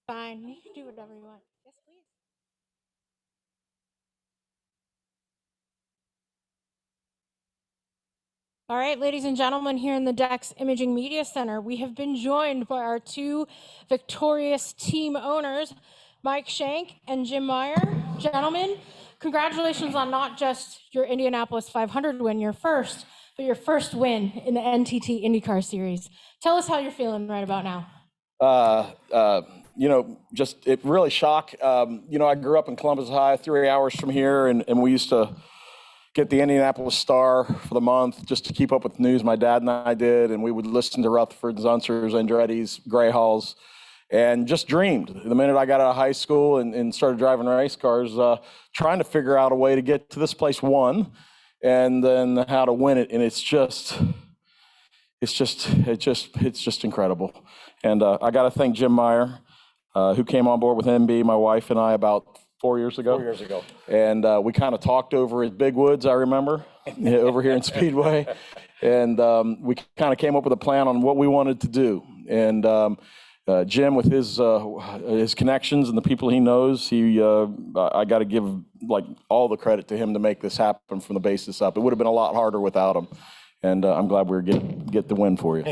Fine. You can do whatever you want. Yes, please. All right, ladies and gentlemen, here in the Dex Imaging Media Center, we have been joined by our two victorious team owners, Mike Shank and Jim Meyer. Gentlemen, congratulations on not just your Indianapolis 500 win, your first, but your first win in the NTT IndyCar Series. Tell us how you're feeling right about now. Just it really shocked. I grew up in Columbus, Ohio, 3 hours from here, and we used to get the Indianapolis Star for the month just to keep up with the news. My dad and I did, and we would listen to Rutherford, Zunzers, Andretti's, Grayhalls, and just dreamed. The minute I got out of high school and started driving race cars, trying to figure out a way to get to this place, one, and then how to win it. And it's just incredible. And I got to thank Jim Meyer, who came on board with MB, my wife and I, about 4 years ago. 4 years ago. And we kind of talked over at Big Woods, I remember, over here in Speedway. And we kind of came up with a plan on what we wanted to do. And Jim, with his connections and the people he knows, I got to give all the credit to him to make this happen from the basis up. It would have been a lot harder without him. And I'm glad we're get the win for you.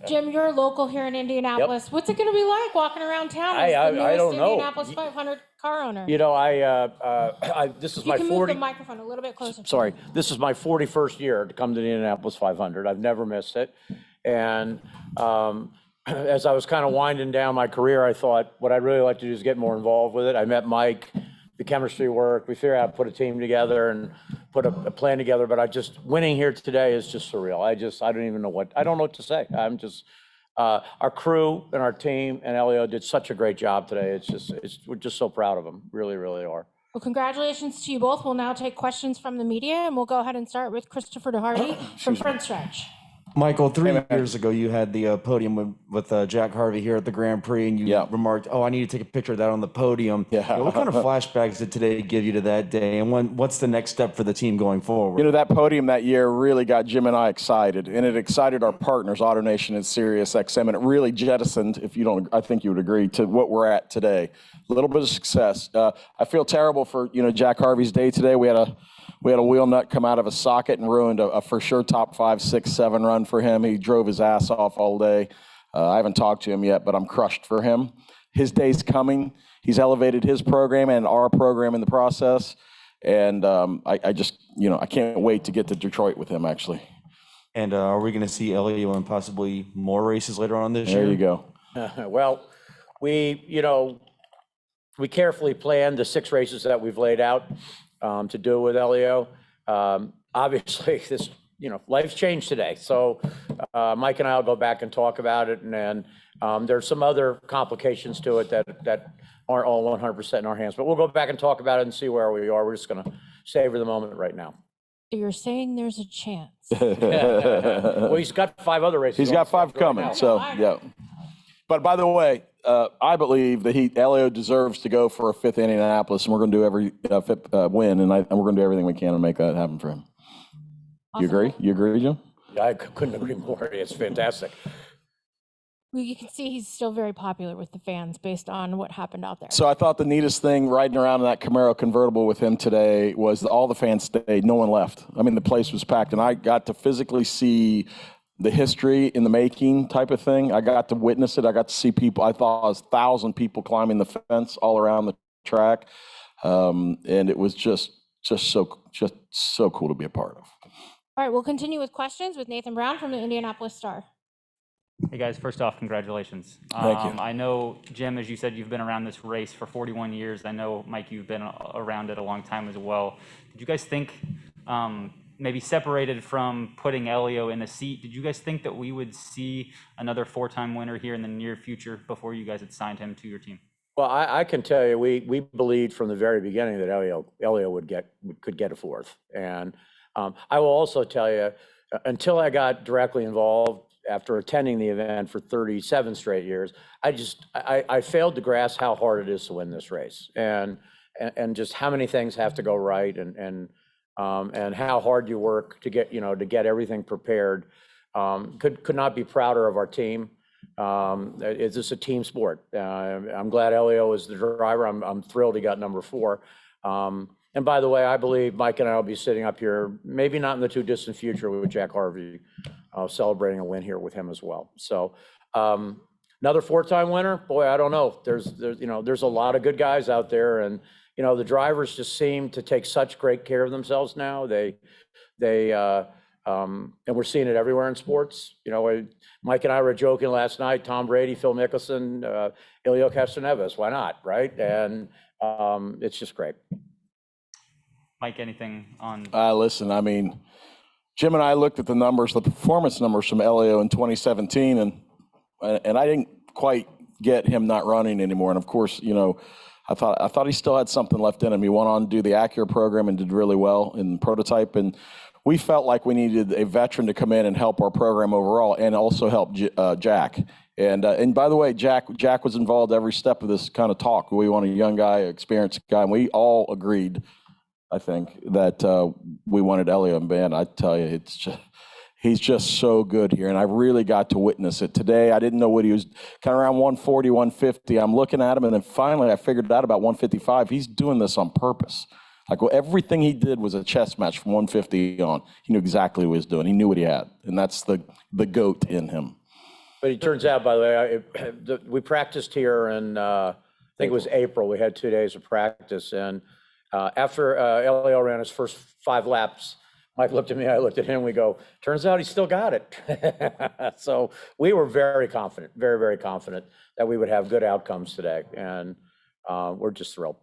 Jim, you're local here in Indianapolis. Yep. What's it going to be like walking around town as the newest I don't know. Indianapolis 500 car owner? This is you my can 40. Move the microphone a little bit closer. Sorry, this is my 41st year to come to the Indianapolis 500. I've never missed it, and as I was kind of winding down my career, I thought what I'd really like to do is get more involved with it. I met Mike. The chemistry worked. We figured out how to put a team together and put a plan together. But winning here today is just surreal. I don't know what to say. I'm just, our crew and our team and Elio did such a great job today. We're just so proud of them. Really, really are. Well, congratulations to you both. We'll now take questions from the media, and we'll go ahead and start with Christopher DeHardy from Front Stretch. Michael, 3 years ago, you had the podium with Jack Harvey here at the Grand Prix, and you remarked, "Oh, I need to take a picture of that on the podium." Yeah. What kind of flashbacks did today give you to that day, and what's the next step for the team going forward? That podium that year really got Jim and I excited, and it excited our partners, AutoNation and SiriusXM, and it really jettisoned, I think you would agree, to what we're at today. A little bit of success. I feel terrible for Jack Harvey's day today. We had a wheel nut come out of a socket and ruined a for sure top 5, 6, 7 run for him. He drove his ass off all day. I haven't talked to him yet, but I'm crushed for him. His day's coming. He's elevated his program and our program in the process. And I can't wait to get to Detroit with him, actually. And are we going to see Elio in possibly more races later on this year? There you go. Well, we carefully planned the 6 races that we've laid out to do with Elio. Obviously, life's changed today. So Mike and I will go back and talk about it. And there's some other complications to it that aren't all 100% in our hands. But we'll go back and talk about it and see where we are. We're just going to savor the moment right now. So you're saying there's a chance? Well, he's got 5 other races. He's got 5 coming. Right, so, yeah. But by the way, I believe that Elio deserves to go for a 5th Indianapolis, and we're going to do every win, and we're going to do everything we can to make that happen for him. Awesome. You agree? You agree, Jim? Yeah, I couldn't agree more. It's fantastic. Well, you can see he's still very popular with the fans based on what happened out there. So I thought the neatest thing riding around in that Camaro convertible with him today was that all the fans stayed. No one left. I mean, the place was packed, and I got to physically see the history in the making type of thing. I got to witness it. I got to see people. I thought it was 1,000 people climbing the fence all around the track. And it was just so cool to be a part of. All right, we'll continue with questions with Nathan Brown from the Indianapolis Star. Hey guys, first off, congratulations. Thank you. I know, Jim, as you said, you've been around this race for 41 years. I know, Mike, you've been around it a long time as well. Did you guys think, maybe separated from putting Elio in the seat, did you guys think that we would see another 4-time winner here in the near future before you guys had signed him to your team? Well, I can tell you, we believed from the very beginning that Elio could get a 4th. And I will also tell you, until I got directly involved after attending the event for 37 straight years, I failed to grasp how hard it is to win this race, and just how many things have to go right, and how hard you work to get everything prepared. Could not be prouder of our team. It's just a team sport. I'm glad Elio is the driver. I'm thrilled he got number 4. And by the way, I believe Mike and I will be sitting up here, maybe not in the too distant future, with Jack Harvey, celebrating a win here with him as well. So another 4-time winner, boy, I don't know. There's a lot of good guys out there, and the drivers just seem to take such great care of themselves now. And we're seeing it everywhere in sports. Mike and I were joking last night, Tom Brady, Phil Mickelson, Hélio Castroneves, why not, right? And it's just great. Mike, anything on? Listen, I mean, Jim and I looked at the numbers, the performance numbers from Hélio in 2017, and I didn't quite get him not running anymore. And of course, I thought he still had something left in him. He went on to do the Acura program and did really well in the prototype. And we felt like we needed a veteran to come in and help our program overall, and also help Jack. And by the way, Jack was involved every step of this kind of talk. We want a young guy, experienced guy, and we all agreed, I think, that we wanted Hélio. And man, I tell you, he's just so good here, and I really got to witness it today. I didn't know what he was, kind of around 140, 150. I'm looking at him, and then finally I figured out about 155. He's doing this on purpose. Like, everything he did was a chess match from 150 on. He knew exactly what he was doing. He knew what he had, and that's the GOAT in him. But it turns out, by the way, we practiced here in, I think it was April. We had 2 days of practice, and after Hélio ran his first 5 laps, Mike looked at me, I looked at him, we go, turns out he still got it. So we were very confident, very, very confident that we would have good outcomes today, and we're just thrilled.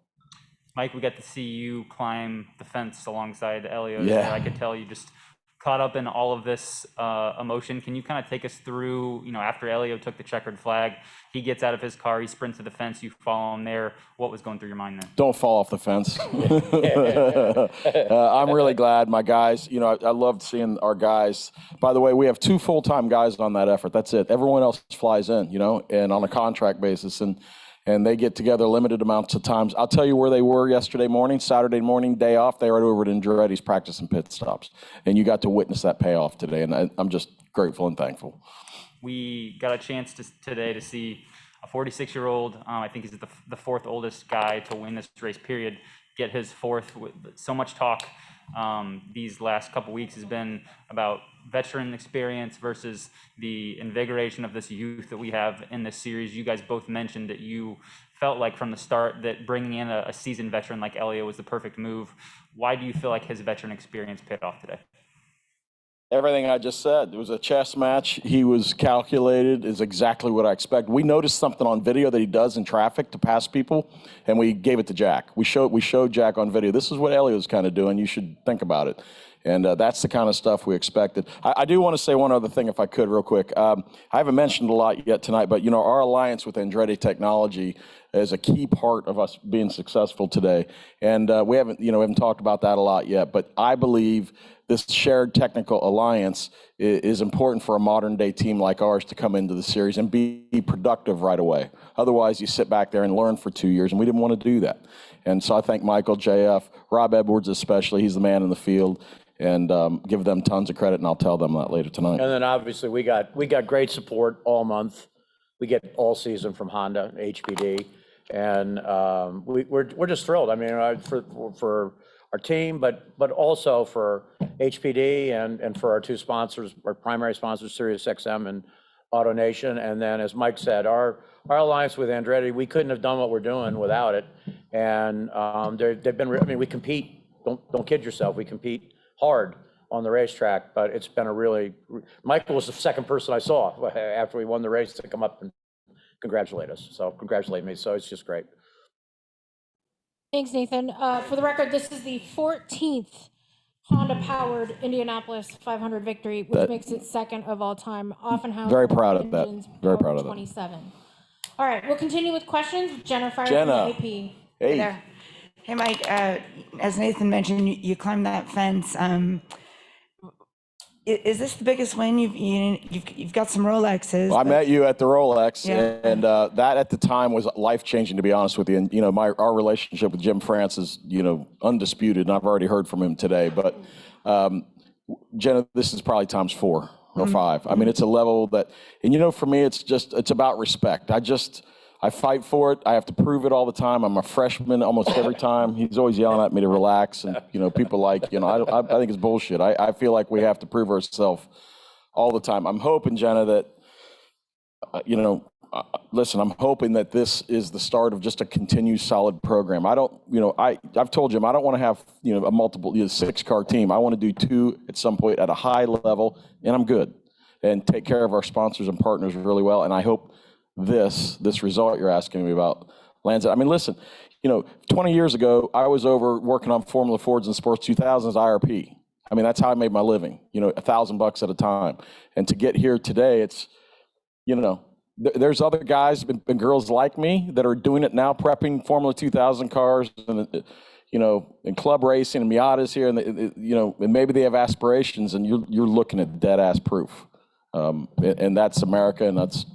Mike, we got to see you climb the fence alongside Hélio. Yeah. I could tell you just caught up in all of this emotion. Can you kind of take us through, after Hélio took the checkered flag, he gets out of his car, he sprints to the fence, you follow him there. What was going through your mind then? Don't fall off the fence. I'm really glad, my guys. I loved seeing our guys. By the way, we have 2 full-time guys on that effort. That's it. Everyone else flies in, and on a contract basis. And they get together limited amounts of times. I'll tell you where they were yesterday morning, Saturday morning, day off. They were over at Andretti's practicing pit stops. And you got to witness that payoff today. And I'm just grateful and thankful. We got a chance today to see a 46-year-old, I think he's the 4th oldest guy to win this race, period, get his 4th. So much talk these last couple weeks has been about veteran experience versus the invigoration of this youth that we have in this series. You guys both mentioned that you felt like from the start that bringing in a seasoned veteran like Hélio was the perfect move. Why do you feel like his veteran experience paid off today? Everything I just said. It was a chess match. He was calculated, is exactly what I expect. We noticed something on video that he does in traffic to pass people, and we gave it to Jack. We showed Jack on video. This is what Hélio's kind of doing. You should think about it. And that's the kind of stuff we expected. I do want to say one other thing, if I could, real quick. I haven't mentioned a lot yet tonight, but our alliance with Andretti Technology is a key part of us being successful today. And we haven't talked about that a lot yet. But I believe this shared technical alliance is important for a modern day team like ours to come into the series and be productive right away. Otherwise, you sit back there and learn for 2 years, and we didn't want to do that. And so I thank Michael, JF, Rob Edwards especially. He's the man in the field. And give them tons of credit, and I'll tell them that later tonight. And then obviously we got great support all month. We get all season from Honda, HPD, and we're just thrilled. I mean, for our team, but also for HPD and for our 2 sponsors, our primary sponsors, SiriusXM and AutoNation. And then, as Mike said, our alliance with Andretti, we couldn't have done what we're doing without it. And they've been. I mean, we compete. Don't kid yourself. We compete hard on the racetrack, but it's been a really. Michael was the second person I saw after we won the race to come up and congratulate us. So congratulate me. So it's just great. Thanks, Nathan. For the record, this is the 14th Honda-powered Indianapolis 500 victory, which makes it 2nd of all time. Offenhouse. Very proud of that. Very proud of that. 27. All right, we'll continue with questions. Jenna from AP. Hey there. Hey, Mike, as Nathan mentioned, you climbed that fence. Is this the biggest win? You've got some Rolexes. Well, I met you at the Rolex, and that at the time was life-changing, to be honest with you. And our relationship with Jim France is undisputed, and I've already heard from him today. But Jenna, this is probably times 4. or 5. I mean, it's a level that, and you know, for me, it's about respect. I fight for it. I have to prove it all the time. I'm a freshman almost every time. He's always yelling at me to relax, and you know, people like, you know, I think it's bullshit. I feel like we have to prove ourselves all the time. I'm hoping, Jenna, that you know, listen, I'm hoping that this is the start of just a continued solid program. I don't, you know, I've told Jim I don't want to have, you know, a multiple 6-car team. I want to do 2 at some point at a high level, and I'm good, and take care of our sponsors and partners really well. And I hope this result you're asking me about lands it. I mean, listen, you know, 20 years ago, I was over working on Formula Fords and Sports 2000s IRP. I mean, that's how I made my living, you know, $1,000 at a time. And to get here today, it's, you know, there's other guys and girls like me that are doing it now, prepping Formula 2000 cars and, you know, and club racing and Miatas here. And, you know, and maybe they have aspirations, and you're looking at dead ass proof. And that's America, and that's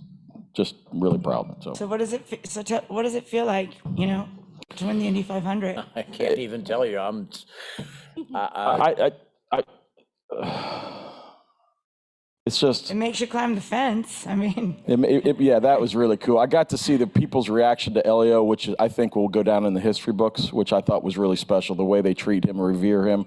just really proud. So what does it what does it feel like, you know, to win the Indy 500? I can't even tell you. it's just, It makes you climb the fence. I mean, yeah, that was really cool. I got to see the people's reaction to Elio, which I think will go down in the history books, which I thought was really special, the way they treat him, revere him.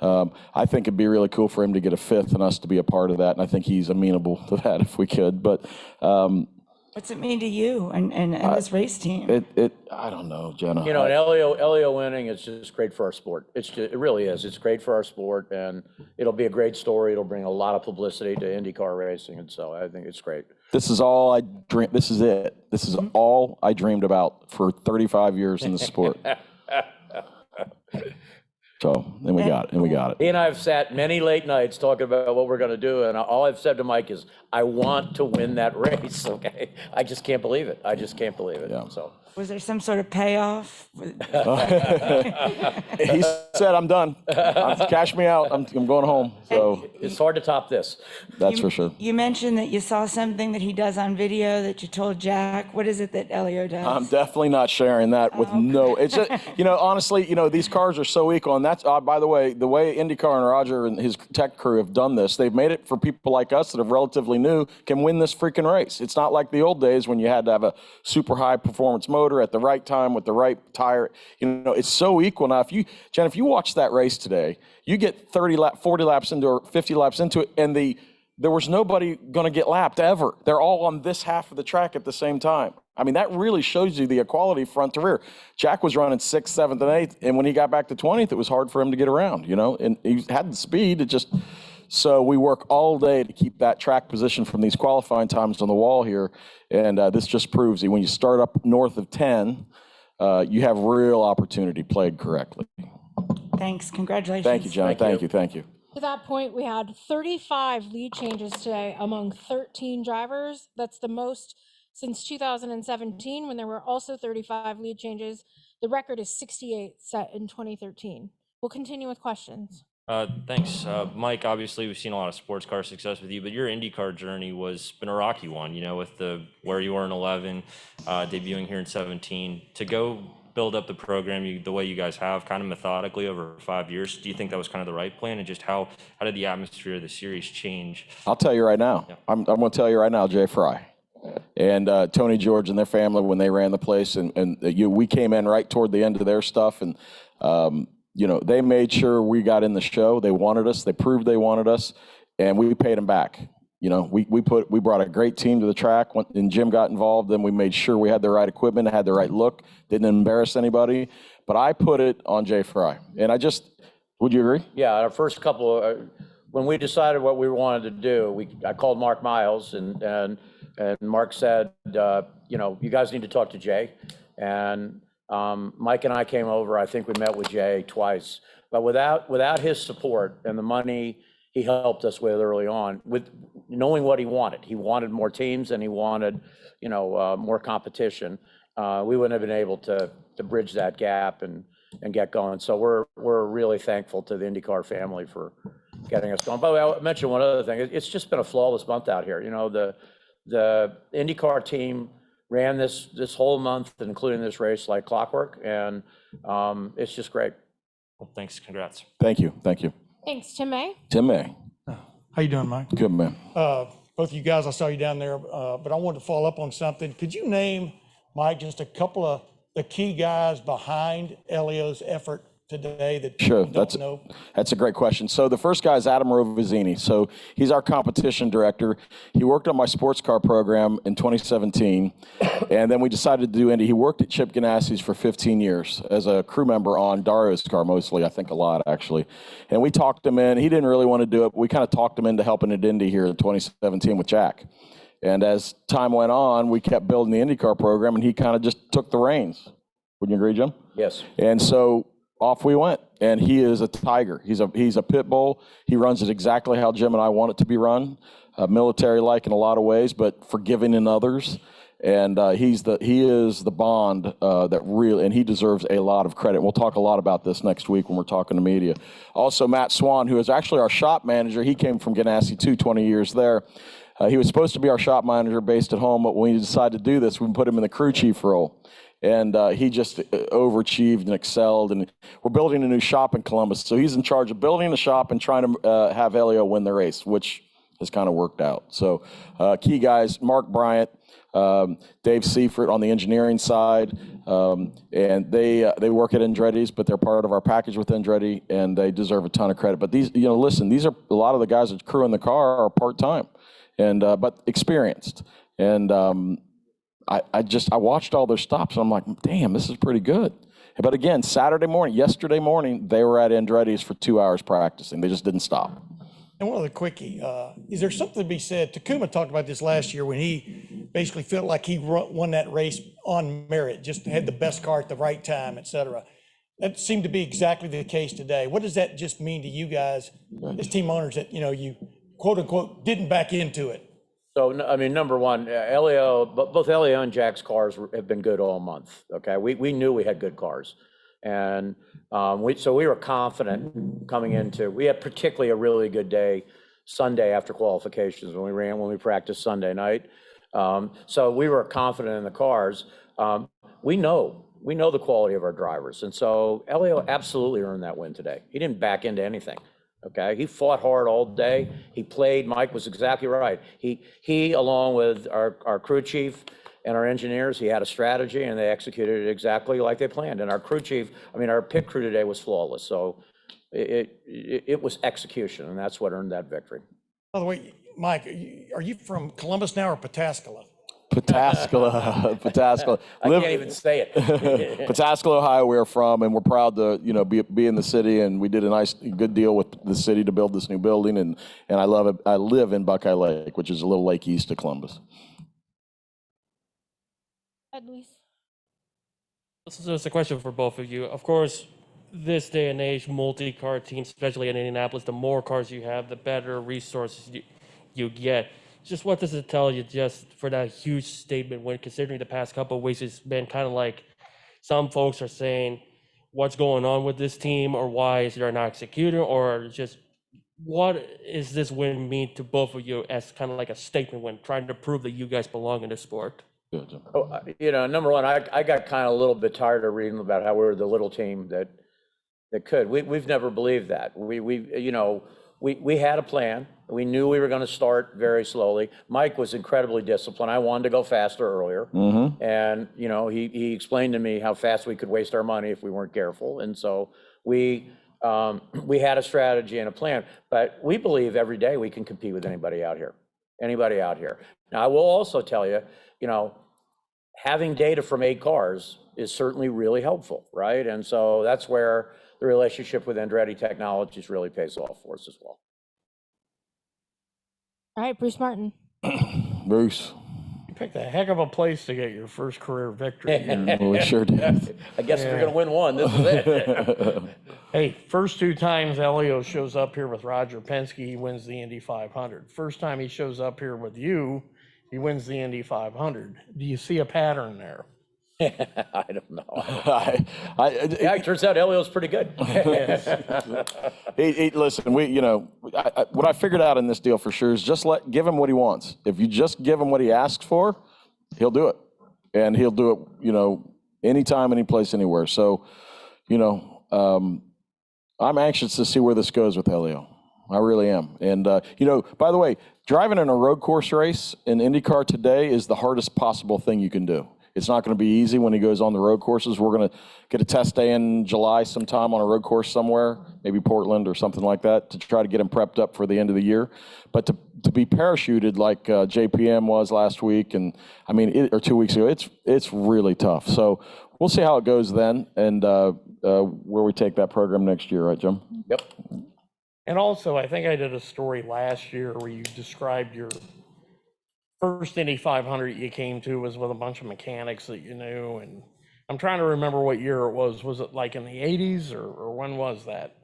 I think it'd be really cool for him to get a 5th and us to be a part of that, and I think he's amenable to that if we could. But what's it mean to you and this race team? I don't know, Jenna. You know, and Elio winning is just great for our sport. it really is. It's great for our sport, and it'll be a great story. It'll bring a lot of publicity to IndyCar racing, and so I think it's great. This is all I dream. This is it. This is all I dreamed about for 35 years in the sport. So, and we got it. He and I have sat many late nights talking about what we're going to do, and all I've said to Mike is, I want to win that race, okay? I just can't believe it. Yeah. So. Was there some sort of payoff? He said, I'm done. Cash me out. I'm going home. So It's hard to top this. that's for sure. You mentioned that you saw something that he does on video that you told Jack. What is it that Elio does? I'm definitely not sharing that with it's just, you know, honestly, you know, these cars are so equal. And that's, by the way IndyCar and Roger and his tech crew have done this, they've made it for people like us that are relatively new can win this freaking race. It's not like the old days when you had to have a super high performance motor at the right time with the right tire. You know, it's so equal now. Jen, if you watch that race today, you get 40 laps into or 50 laps into it, and there was nobody going to get lapped ever. They're all on this half of the track at the same time. I mean, that really shows you the equality front to rear. Jack was running 6th, 7th, and 8th, and when he got back to 20th, it was hard for him to get around, you know, and he had the speed. So we work all day to keep that track position from these qualifying times on the wall here, and this just proves that when you start up north of 10, you have real opportunity played correctly. Thanks. Congratulations. Thank you, John. Thank you. To that point, we had 35 lead changes today among 13 drivers. That's the most since 2017, when there were also 35 lead changes. The record is 68, set in 2013. We'll continue with questions. Thanks. Mike, obviously we've seen a lot of sports car success with you, but your IndyCar journey been a rocky one, you know, with where you were in 11, debuting here in 17. To go build up the program the way you guys have, kind of methodically over 5 years, do you think that was kind of the right plan? And just how did the atmosphere of the series change? I'll tell you right now. Yeah. I'm going to tell you right now, Jay Fry and Tony George and their family, when they ran the place, and we came in right toward the end of their stuff, and you know, they made sure we got in the show. They wanted us. They proved they wanted us, and we paid them back. You know, we brought a great team to the track, and Jim got involved. Then we made sure we had the right equipment, had the right look, didn't embarrass anybody. But I put it on Jay Fry, and would you agree? Yeah, our first couple, when we decided what we wanted to do, I called Mark Miles, and Mark said, you know, you guys need to talk to Jay, and Mike and I came over. I think we met with Jay twice, but without his support and the money he helped us with early on, with knowing what he wanted more teams, and he wanted, you know, more competition. We wouldn't have been able to bridge that gap and get going. So we're really thankful to the IndyCar family for getting us going. By the way, I'll mention one other thing. It's just been a flawless month out here. You know, the IndyCar team ran this whole month, including this race, like clockwork, and it's just great. Well, thanks. Congrats. Thank you. Thanks, Tim May. Tim May. How you doing, Mike? Good, man. Both of you guys, I saw you down there, but I wanted to follow up on something. Could you name, Mike, just a couple of the key guys behind Elio's effort today that Sure, people don't know? that's a great question. So the first guy is Adam Rovizini. So he's our competition director. He worked on my sports car program in 2017, and then we decided to do Indy. He worked at Chip Ganassi's for 15 years as a crew member on Dario's car, mostly, I think a lot, actually. And we talked him in. He didn't really want to do it, but we kind of talked him into helping at Indy here in 2017 with Jack. And as time went on, we kept building the IndyCar program, and he kind of just took the reins. Wouldn't you agree, Jim? Yes. And so off we went, and he is a tiger. He's a pit bull. He runs it exactly how Jim and I want it to be run, military-like in a lot of ways, but forgiving in others. And he is the bond that really, and he deserves a lot of credit. We'll talk a lot about this next week when we're talking to media. Also, Matt Swan, who is actually our shop manager. He came from Ganassi too, 20 years there. He was supposed to be our shop manager based at home, but when we decided to do this, we put him in the crew chief role. And he just overachieved and excelled. And we're building a new shop in Columbus. So he's in charge of building the shop and trying to have Elio win the race, which has kind of worked out. So key guys, Mark Bryant, Dave Seifert on the engineering side. And they work at Andretti's, but they're part of our package with Andretti, and they deserve a ton of credit. But these, listen, these are a lot of the guys that crew in the car are part-time, and but experienced. And I watched all their stops, and I'm like, damn, this is pretty good. But again, yesterday morning, they were at Andretti's for 2 hours practicing. They just didn't stop. And one other quickie, is there something to be said? Takuma talked about this last year when he basically felt like he won that race on merit, just had the best car at the right time, et cetera. That seemed to be exactly the case today. What does that just mean to you guys as team owners that, you quote unquote didn't back into it? So, I mean, number one, both Elio and Jack's cars have been good all month, okay? We knew we had good cars. And so we were confident coming into, we had particularly a really good day Sunday after qualifications when we practiced Sunday night. So we were confident in the cars. We know the quality of our drivers. And so Elio absolutely earned that win today. He didn't back into anything. Okay, he fought hard all day. He played. Mike was exactly right. He along with our crew chief and our engineers, he had a strategy, and they executed it exactly like they planned. And our crew chief, our pit crew today was flawless. So it was execution, and that's what earned that victory. By the way, Mike, are you from Columbus now or Pataskala? Pataskala. I can't even say it. Pataskala, Ohio, we're from, and we're proud to, be in the city. And we did a good deal with the city to build this new building. And I love it. I live in Buckeye Lake, which is a little lake east of Columbus. Luis. This is just a question for both of you. Of course, this day and age, multi-car teams, especially in Indianapolis, the more cars you have, the better resources you get. Just what does it tell you just for that huge statement when considering the past couple of weeks, it's been kind of like some folks are saying, what's going on with this team, or why is there not executing, or just what is this win mean to both of you as kind of like a statement when trying to prove that you guys belong in the sport? Oh, number one, I got kind of a little bit tired of reading about how we were the little team that could. We've never believed that. We had a plan. We knew we were going to start very slowly. Mike was incredibly disciplined. I wanted to go faster earlier. Mm-hmm. And, he explained to me how fast we could waste our money if we weren't careful. And so we had a strategy and a plan. But we believe every day we can compete with anybody out here. Now, I will also tell you, having data from 8 cars is certainly really helpful, right? And so that's where the relationship with Andretti Technologies really pays off for us as well. All right, Bruce Martin. Bruce. You picked a heck of a place to get your first career victory. Well, we sure did. I guess if you're going to win one, this is it. Hey, first 2 times Elio shows up here with Roger Penske, he wins the Indy 500. First time he shows up here with you, he wins the Indy 500. Do you see a pattern there? I don't know. It turns out Elio's pretty good. Listen, what I figured out in this deal for sure is just give him what he wants. If you just give him what he asks for, he'll do it, and he'll do it, anytime, any place, anywhere. So, I'm anxious to see where this goes with Elio. I really am. And, you know, by the way, driving in a road course race in IndyCar today is the hardest possible thing you can do. It's not going to be easy when he goes on the road courses. We're going to get a test day in July sometime on a road course somewhere, maybe Portland or something like that, to try to get him prepped up for the end of the year. But to be parachuted like JPM was last week, and I mean, or 2 weeks ago, it's really tough. So we'll see how it goes then, and where we take that program next year, right, Jim? Yep. And also, I think I did a story last year where you described your first Indy 500 you came to was with a bunch of mechanics that you knew. And I'm trying to remember what year it was. Was it like in the 80s or when was that?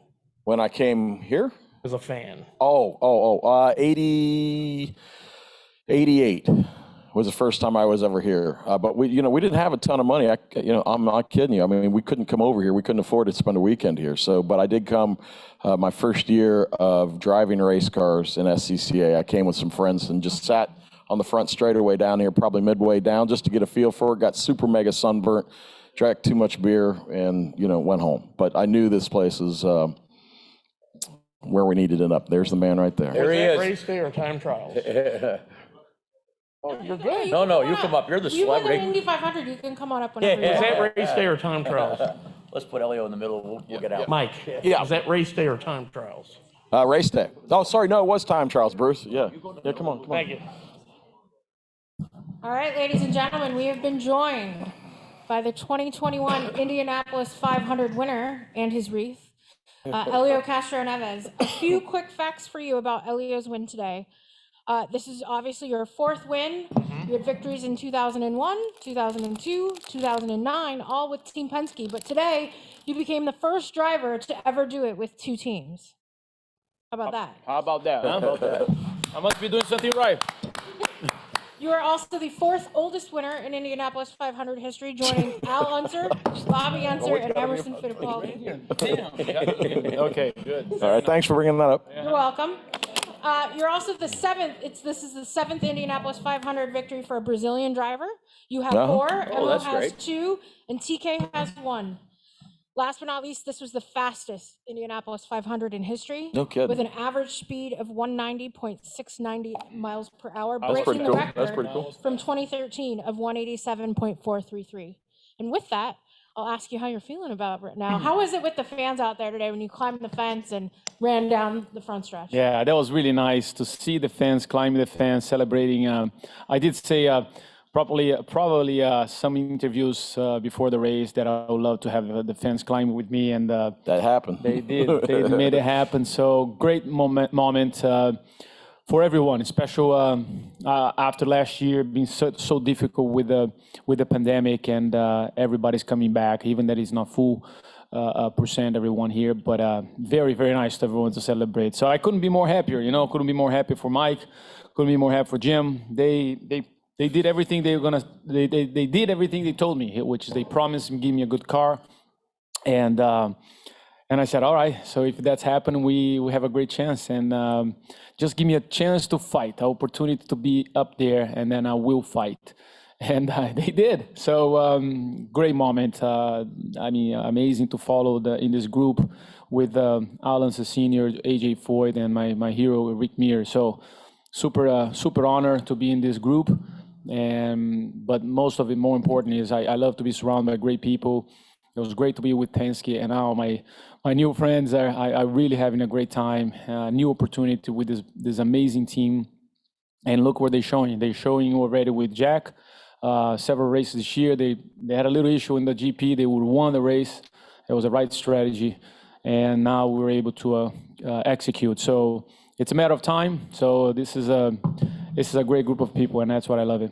When I came here? As a fan. 88 was the first time I was ever here. But we didn't have a ton of money. I'm not kidding you. I mean, we couldn't come over here. We couldn't afford to spend a weekend here. But I did come my first year of driving race cars in SCCA. I came with some friends and just sat on the front straightaway down here, probably midway down, just to get a feel for it. Got super mega sunburnt, drank too much beer, and went home. But I knew this place is where we needed it up. There's the man right there. There he is. Race day or time trials? Oh, you're good. No, you come up. You're the You win the celebrity. Indy 500. You can come on up whenever you Is want. that race day or time trials? Let's put Elio in the middle. We'll get out. Mike, Yeah. is that race day or time trials? Race day. Oh, sorry, no, it was time trials, Bruce. Yeah, come on. Thank you. All right, ladies and gentlemen, we have been joined by the 2021 Indianapolis 500 winner and his wreath, Hélio Castroneves. A few quick facts for you about Hélio's win today. This is obviously your fourth win. You had victories in 2001, 2002, 2009, all with Team Penske. But today, you became the first driver to ever do it with two teams. How about that? How about that, huh? I must be doing something right. You are also the fourth oldest winner in Indianapolis 500 history, joining Al Unser, Bobby Unser, and Emerson Fittipaldi. Okay, good. All right, thanks for bringing that up. You're welcome. You're also the seventh. This is the seventh Indianapolis 500 victory for a Brazilian driver. You have four. Emo that's has great. two, and TK has one. Last but not least, this was the fastest Indianapolis 500 in history. No kidding. With an average speed of 190.690 miles per hour, That's breaking pretty the cool. record That's pretty cool. from 2013 of 187.433. And with that, I'll ask you how you're feeling about it right now. How was it with the fans out there today when you climbed the fence and ran down the front stretch? Yeah, that was really nice to see the fans climbing the fence, celebrating. I did say probably some interviews before the race that I would love to have the fans climb with me, and That happened. they did. They made it happen. So great moment for everyone, especially after last year being so difficult with the pandemic, and everybody's coming back, even that it's not full percent everyone here, but very, very nice to everyone to celebrate. So I couldn't be more happier, couldn't be more happy for Mike, couldn't be more happy for Jim. They did everything they did everything they told me, which is they promised and give me a good car. And I said, all right, so if that's happened, we have a great chance. And just give me a chance to fight, an opportunity to be up there, and then I will fight. And they did. So great moment. Amazing to follow in this group with Alan Senior, AJ Foyt, and my hero, Rick Meir. So super honored to be in this group. But most of it, more important, is I love to be surrounded by great people. It was great to be with Penske, and now my new friends are really having a great time. New opportunity with this amazing team, and look what they're showing. They're showing already with Jack. Several races this year. They had a little issue in the GP. They would won the race. It was the right strategy, and now we're able to execute. So it's a matter of time. So this is a great group of people, and that's what I love it.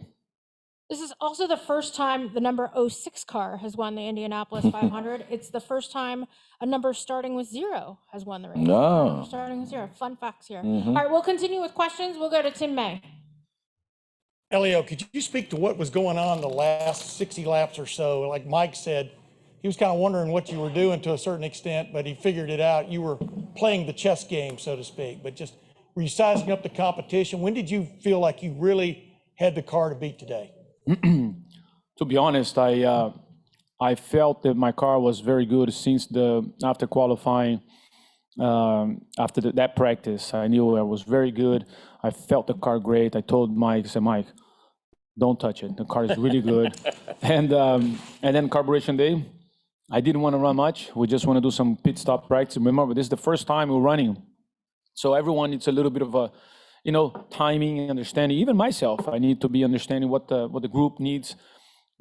This is also the first time the number 06 car has won the Indianapolis 500. It's the first time a number starting with 0 has won the race. No. Starting with 0. Fun facts here. All right, we'll continue with questions. We'll go to Tim May. Hélio, could you speak to what was going on the last 60 laps or so? Like Mike said, he was kind of wondering what you were doing to a certain extent, but he figured it out. You were playing the chess game, so to speak, but just were you sizing up the competition? When did you feel like you really had the car to beat today? To be honest, I felt that my car was very good since after qualifying. after that practice, I knew I was very good. I felt the car great. I told Mike, I said, Mike, don't touch it. The car is really good. And then carburation day, I didn't want to run much. We just want to do some pit stop practice. Remember, this is the first time we're running. So everyone needs a little bit of a, timing and understanding. Even myself, I need to be understanding what the group needs,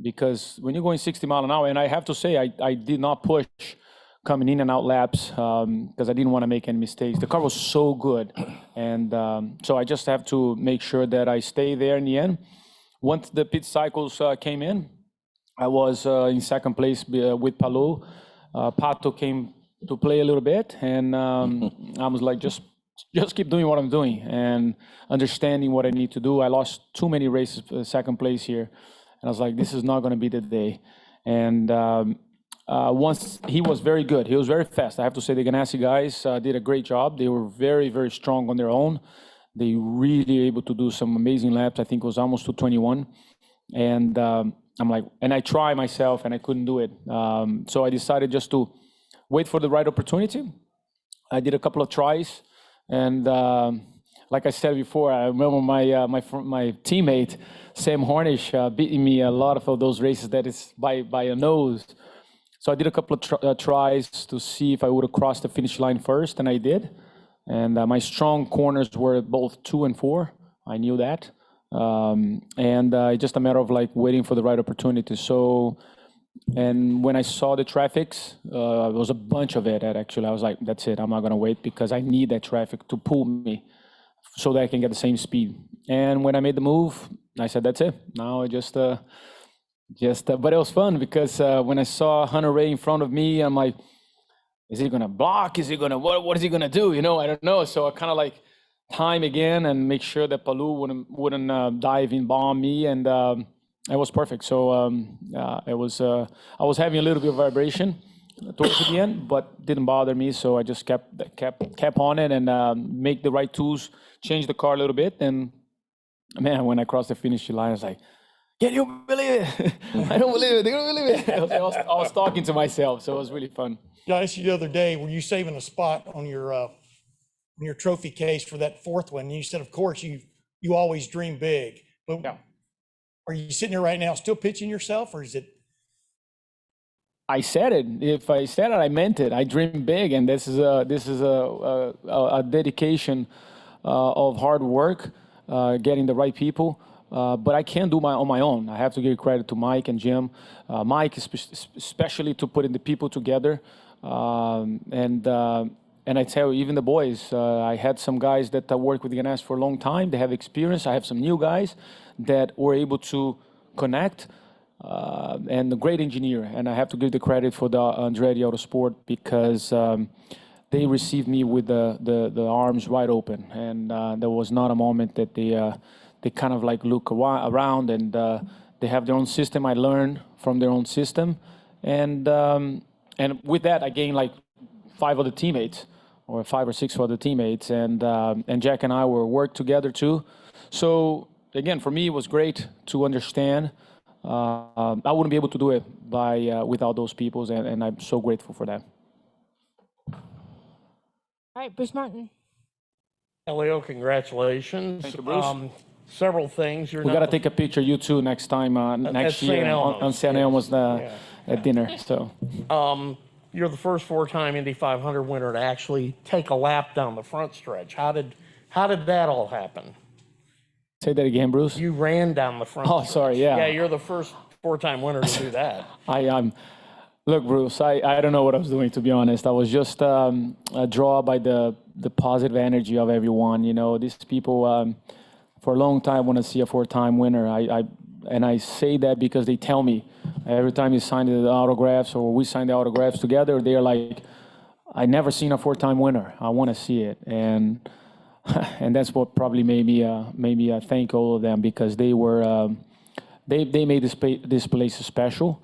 because when you're going 60 miles an hour, and I have to say, I did not push coming in and out laps because I didn't want to make any mistakes. The car was so good. And so I just have to make sure that I stay there in the end. Once the pit cycles came in, I was in second place with Palou. Pato came to play a little bit, and I was like, just keep doing what I'm doing and understanding what I need to do. I lost too many races for second place here, and I was like, this is not going to be the day. And once he was very good, he was very fast. I have to say the Ganassi guys did a great job. They were very, very strong on their own. They really able to do some amazing laps. I think it was almost to 21. And I'm like, and I try myself and I couldn't do it. So I decided just to wait for the right opportunity. I did a couple of tries. And like I said before, I remember my teammate, Sam Hornish, beating me a lot of those races that is by a nose. So I did a couple of tries to see if I would have crossed the finish line first, and I did. And my strong corners were both 2 and 4. I knew that. And just a matter of like waiting for the right opportunity. So, and when I saw the traffics, it was a bunch of it. Actually, I was like, that's it. I'm not going to wait because I need that traffic to pull me so that I can get the same speed. And when I made the move, I said, that's it. Now I but it was fun because when I saw Hunter Ray in front of me, I'm like, is he going to block? Is he going to, what is he going to do? I don't know. So I kind of like time again and make sure that Palou wouldn't dive in bomb me. And it was perfect. So I was having a little bit of vibration towards the end, but didn't bother me. So I just kept on it and make the right tools, change the car a little bit. And man, when I crossed the finish line, I was like, can you believe it? I don't believe it. They don't believe it. I was talking to myself. So it was really fun. Yeah, I asked you the other day, were you saving a spot on your trophy case for that fourth one? And you said, of course, you always dream big. But Yeah. Are you sitting here right now still pitching yourself, or is it? I said it. If I said it, I meant it. I dream big, and this is a dedication of hard work, getting the right people. But I can't do on my own. I have to give credit to Mike and Jim. Mike, especially to putting the people together. And I tell you, even the boys, I had some guys that work with Ganassi for a long time. They have experience. I have some new guys that were able to connect, and a great engineer. And I have to give the credit for the Andretti Autosport because they received me with the arms wide open. And there was not a moment that they kind of like look around, and they have their own system. I learned from their own system. And with that, I gained like 5 other teammates, or 5 or 6 other teammates, and Jack and I were work together too. So again, for me, it was great to understand. I wouldn't be able to do it without those people, and I'm so grateful for that. All right, Bruce Martin. Hélio, congratulations. Thank you, Bruce. Several things. We got to take a picture, you two, next time, next year on San Elmo's at dinner. So. You're the first 4-time Indy 500 winner to actually take a lap down the front stretch. How did that all happen? Say that again, Bruce. You ran down the front. Oh, sorry, yeah. Yeah, you're the first 4-time winner to do that. Look, Bruce, I don't know what I was doing, to be honest. I was just drawn by the positive energy of everyone. These people for a long time want to see a 4-time winner. And I say that because they tell me every time you sign the autographs or we sign the autographs together, they're like, I never seen a 4-time winner. I want to see it. And that's what probably made me thank all of them, because they were they made this place special.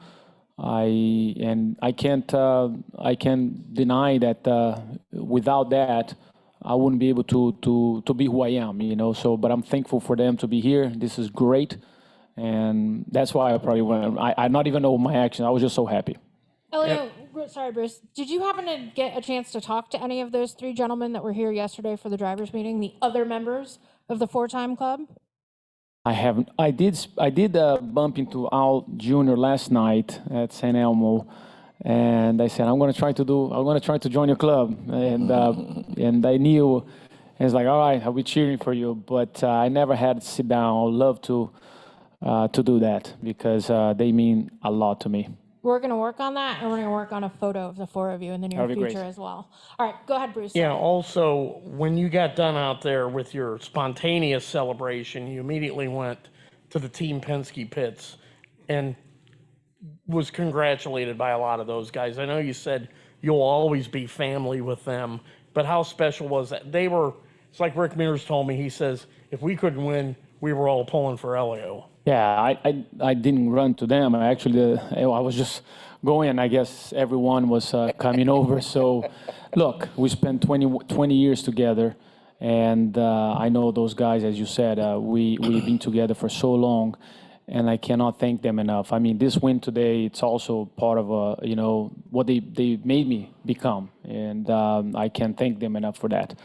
I can't deny that without that I wouldn't be able to be who I am. So, but I'm thankful for them to be here. This is great. And that's why I probably went. I not even know my action. I was just so happy. Elio, sorry, Bruce. Did you happen to get a chance to talk to any of those three gentlemen that were here yesterday for the drivers' meeting, the other members of the four-time club? I haven't. I did bump into Al Jr. last night at San Elmo, and I said I'm going to try to join your club, and I knew. It's like, all right, I'll be cheering for you, but I never had to sit down. I'd love to do that because they mean a lot to me. We're going to work on that, and we're going to work on a photo of the four of you in the near That'd be future great. as well. All right, go ahead, Bruce. Yeah, also, when you got done out there with your spontaneous celebration, you immediately went to the Team Penske pits and was congratulated by a lot of those guys. I know you said you'll always be family with them, but how special was that? It's like Rick Mears told me, he says, if we couldn't win, we were all pulling for Elio. Yeah, I didn't run to them. I was just going. I guess everyone was coming over. So, look, we spent 20 years together, and I know those guys, as you said, we've been together for so long, and I cannot thank them enough. I mean, this win today, it's also part of what they made me become, and I can't thank them enough for that.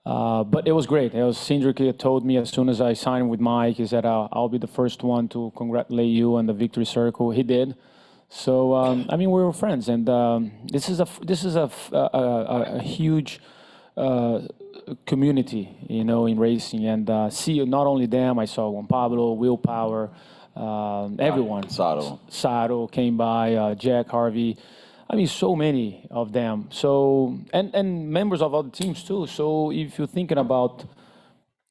But it was great. Cindric told me as soon as I signed with Mike, he said, I'll be the first one to congratulate you on the victory circle. He did. So, I mean, we were friends. And this is a huge community, in racing. And see, not only them, I saw Juan Pablo, Will Power, everyone. Sato came by, Jack Harvey. I mean, so many of them. So, and members of other teams too. So if you're thinking about,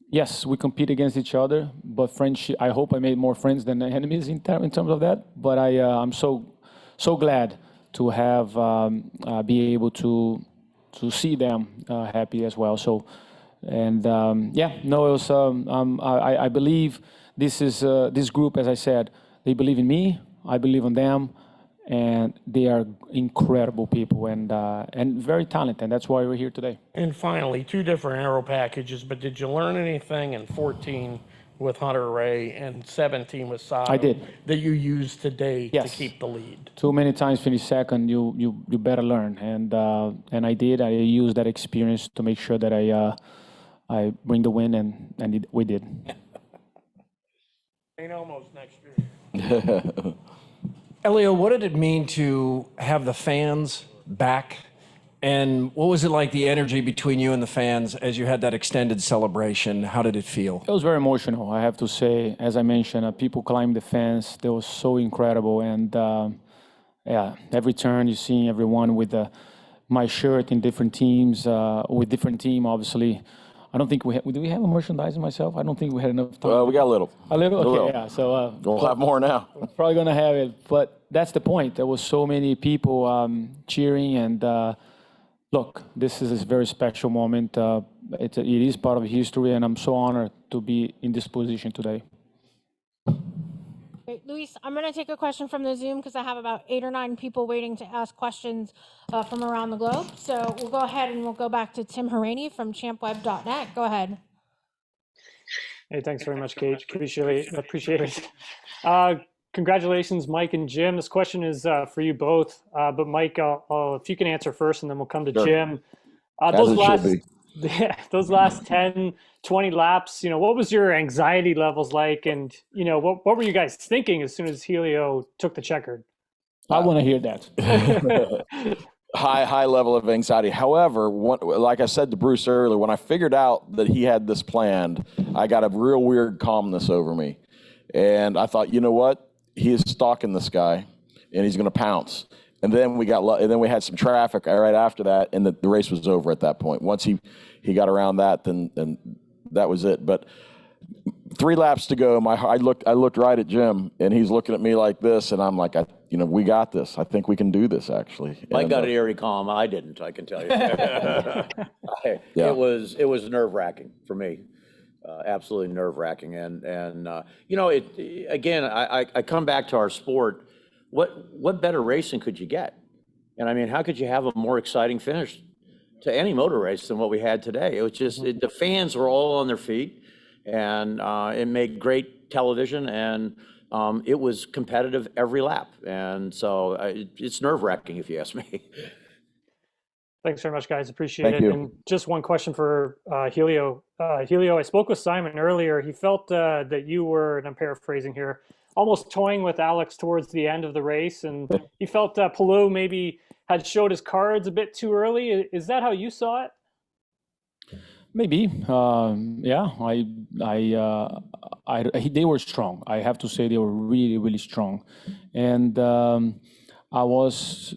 yes, we compete against each other, but friendship, I hope I made more friends than enemies in terms of that. But I'm so glad to have, be able to see them happy as well. So, and it was, I believe this group, as I said, they believe in me, I believe in them. And they are incredible people and very talented. That's why we're here today. And finally, 2 different aero packages, but did you learn anything in 14 with Hunter Ray and 17 with Sato? I did. That you used today Yes. to keep the lead? Too many times finish second, you better learn. And I did. I used that experience to make sure that I bring the win, and we did. Ain't almost next year. Elio, what did it mean to have the fans back? And what was it like, the energy between you and the fans as you had that extended celebration? How did it feel? It was very emotional, I have to say. As I mentioned, people climbed the fence. They were so incredible. And every turn you see everyone with my shirt in different teams, with different team, obviously. I don't think do we have a merchandising myself? I don't think we had enough time. We got a little. A little? Okay, little. yeah. So we'll have more now. We're probably going to have it. But that's the point. There was so many people cheering. And look, this is a very special moment. It is part of history. And I'm so honored to be in this position today. Great. Luis, I'm going to take a question from the Zoom because I have about 8 or 9 people waiting to ask questions from around the globe. So we'll go ahead and we'll go back to Tim Haraney from champweb.net. Go ahead. Hey, thanks very much, Kate. Appreciate it. Congratulations, Mike and Jim. This question is for you both. But Mike, if you can answer first, and then we'll come to Sure. Jim. Those last 10, 20 laps, what was your anxiety levels like? And, what were you guys thinking as soon as Helio took the checkered? I want to hear that. High level of anxiety. However, like I said to Bruce earlier, when I figured out that he had this planned, I got a real weird calmness over me. And I thought, you know what? He is stalking this guy, and he's going to pounce. And then we had some traffic right after that, and the race was over at that point. Once he got around that, then that was it. But 3 laps to go. I looked right at Jim, and he's looking at me like this, and I'm like, we got this. I think we can do this, actually. Mike got an eerie calm. I didn't, I can tell you. Yeah. It was nerve-wracking for me. Absolutely nerve-wracking. And again, I come back to our sport. What better racing could you get? And I mean, how could you have a more exciting finish to any motor race than what we had today? It was just, the fans were all on their feet, and it made great television. And it was competitive every lap. And so it's nerve-wracking, if you ask me. Thanks very much, guys. Appreciate Thank it. you. And just one question for Helio. Helio, I spoke with Simon earlier. He felt that you were, and I'm paraphrasing here, almost toying with Alex towards the end of the race. And he felt Palou maybe had showed his cards a bit too early. Is that how you saw it? Maybe, yeah. They were strong. I have to say they were really, really strong, and I was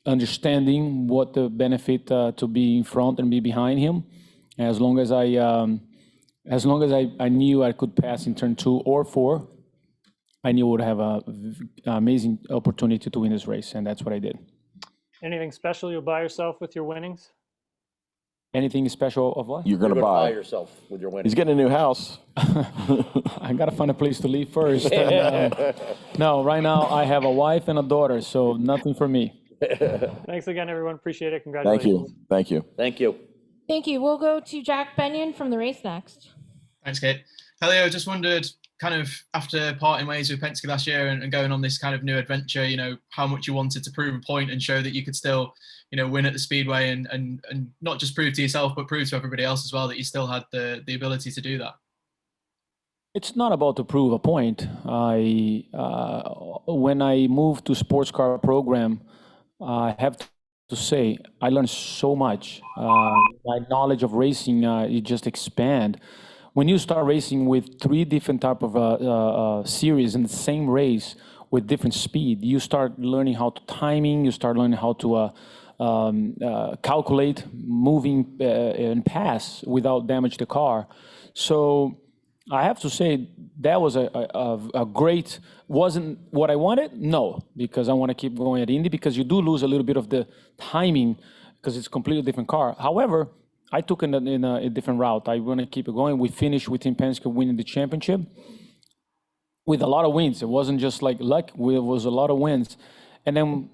understanding what the benefit to be in front and be behind him. As long as I knew I could pass in turn 2 or 4, I knew I would have an amazing opportunity to win this race, and that's what I did. Anything special you'll buy yourself with your winnings? Anything special of what? You're going to buy yourself with your winnings. He's getting a new house. I got to find a place to live first. And, no, right now I have a wife and a daughter, so nothing for me. Thanks again, everyone. Appreciate it. Thank Congratulations. you. Thank you. Thank you. Thank you. We'll go to Jack Benyon from the race next. Thanks, Kate. Helio, just wondered, kind of after parting ways with Penske last year and going on this kind of new adventure, you know, how much you wanted to prove a point and show that you could still, you know, win at the Speedway and not just prove to yourself, but prove to everybody else as well that you still had the ability to do that. It's not about to prove a point. When I moved to sports car program, I have to say I learned so much. My knowledge of racing it just expand. When you start racing with 3 different type of series in the same race with different speed, you start learning how to timing. You start learning how to calculate moving and pass without damage the car. So I have to say that was a great, wasn't what I wanted? No, because I want to keep going at Indy, because you do lose a little bit of the timing because it's a completely different car. However, I took it in a different route. I want to keep it going. We finished with Team Penske winning the championship with a lot of wins. It wasn't just like luck, it was a lot of wins. And then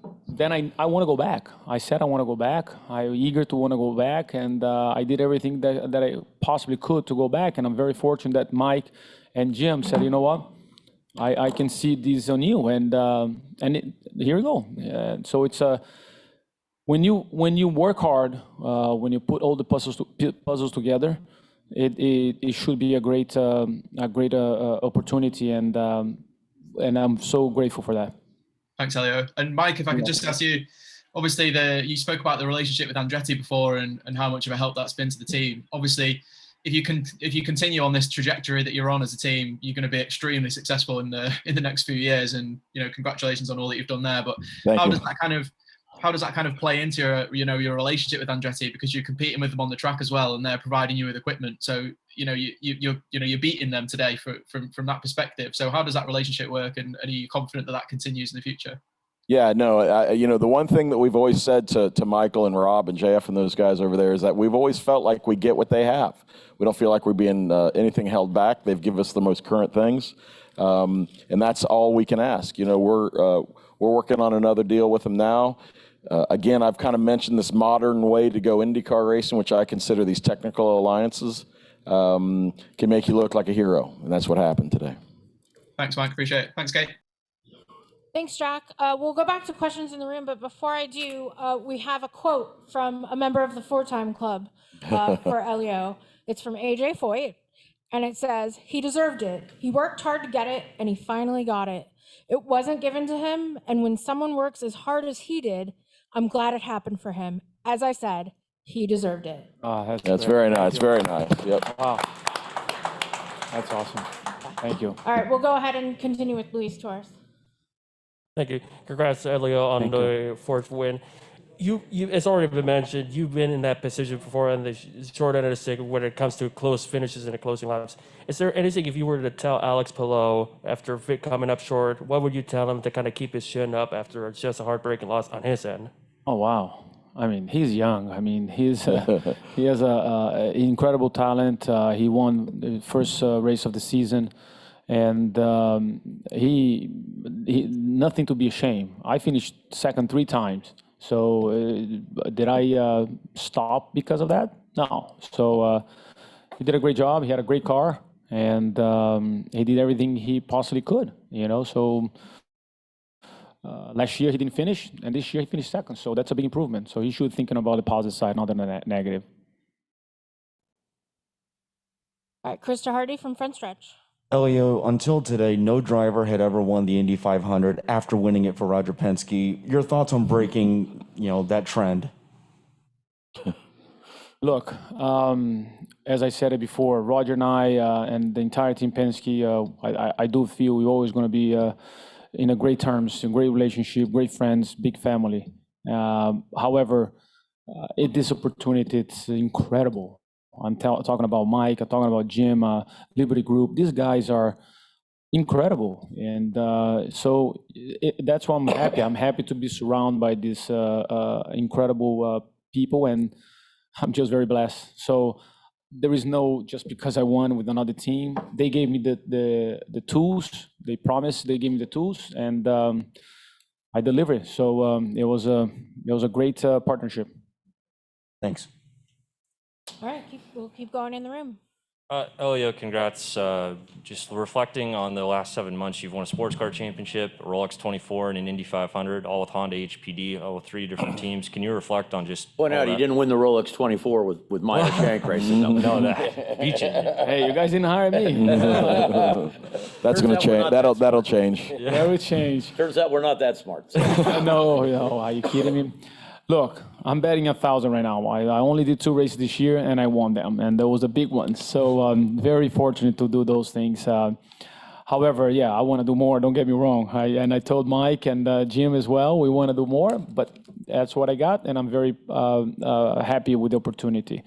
I want to go back. I said I want to go back. I'm eager to want to go back, and I did everything that I possibly could to go back. And I'm very fortunate that Mike and Jim said, you know what, I can see this on you, and here we go. So it's when you work hard, when you put all the puzzles together, it should be a great opportunity, and I'm so grateful for that. Thanks, Helio. And Mike, if I could just ask you, obviously you spoke about the relationship with Andretti before and how much of a help that's been to the team. Obviously, if you continue on this trajectory that you're on as a team, you're going to be extremely successful in the next few years. And, you know, congratulations on all that you've done there. But how does that kind of play into your relationship with Andretti, because you're competing with them on the track as well, and they're providing you with equipment. So you're beating them today from that perspective. So how does that relationship work, and are you confident that continues in the future? Yeah, no, the one thing that we've always said to Michael and Rob and JF and those guys over there is that we've always felt like we get what they have. We don't feel like we're being anything held back. They've given us the most current things, and that's all we can ask. You know, we're working on another deal with them now. Again, I've kind of mentioned this modern way to go IndyCar racing, which I consider these technical alliances, can make you look like a hero, and that's what happened today. Thanks, Mike. Appreciate it. Thanks, Kate. Thanks, Jack. We'll go back to questions in the room, but before I do, we have a quote from a member of the 4-time club for Elio. It's from AJ Foyt, and it says, "He deserved it. He worked hard to get it, and he finally got it. It wasn't given to him, and when someone works as hard as he did, I'm glad it happened for him. As I said, he deserved it." Oh, that's very nice. Very nice. Yep. Wow. That's awesome. Thank you. All right, we'll go ahead and continue with Luis Torres. Thank you. Congrats, Elio, on the 4th win. You, it's already been mentioned, you've been in that position before on the short end of the stick when it comes to close finishes and the closing laps. Is there anything, if you were to tell Alex Palou after coming up short, what would you tell him to kind of keep his chin up after just a heartbreaking loss on his end? Oh, wow. I mean, he's young. I mean, he has incredible talent. He won the first race of the season, and he nothing to be ashamed. I finished second 3 times. So did I stop because of that? No. So he did a great job. He had a great car, and he did everything he possibly could, you know. So last year he didn't finish, and this year he finished second. So that's a big improvement. So he should be thinking about the positive side, not the negative. All right, Krista Hardy from Front Stretch. Elio, until today, no driver had ever won the Indy 500 after winning it for Roger Penske. Your thoughts on breaking, that trend? Look, as I said it before, Roger and I and the entire team Penske, I do feel we're always going to be in a great terms, in great relationship, great friends, big family. However, this opportunity, it's incredible. I'm talking about Mike, I'm talking about Jim, Liberty Group. These guys are incredible. And so that's why I'm happy. I'm happy to be surrounded by these incredible people, and I'm just very blessed. So there is no, just because I won with another team, they gave me the tools, they promised, they gave me the tools, and I delivered. So it was a great partnership. Thanks. All right, we'll keep going in the room. Elio, congrats. Just reflecting on the last 7 months, you've won a sports car championship, a Rolex 24, and an Indy 500, all with Honda HPD, all with 3 different teams. Can you reflect on just Point out, he didn't win the Rolex 24 with Meyer Shank racing. No, that beat you. Hey, you guys didn't hire me. That's going to change. That'll change. That will change. Turns out we're not that smart. No, are you kidding me? Look, I'm betting 1,000 right now. I only did 2 races this year, and I won them, and that was a big one. So I'm very fortunate to do those things. However, yeah, I want to do more. Don't get me wrong. I told Mike and Jim as well, we want to do more, but that's what I got, and I'm very happy with the opportunity.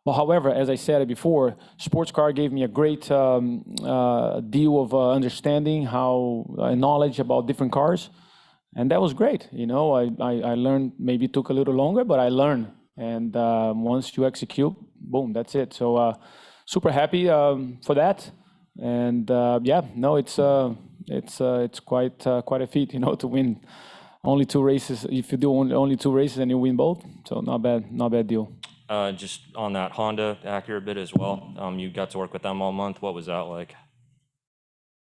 Well, however, as I said it before, sports car gave me a great deal of understanding, knowledge about different cars. And that was great. I learned, maybe it took a little longer, but I learned. And once you execute, boom, that's it. So super happy for that. And it's quite a feat, to win only 2 races. If you do only 2 races and you win both, so not bad deal. Just on that Honda Acura bit as well, you got to work with them all month. What was that like?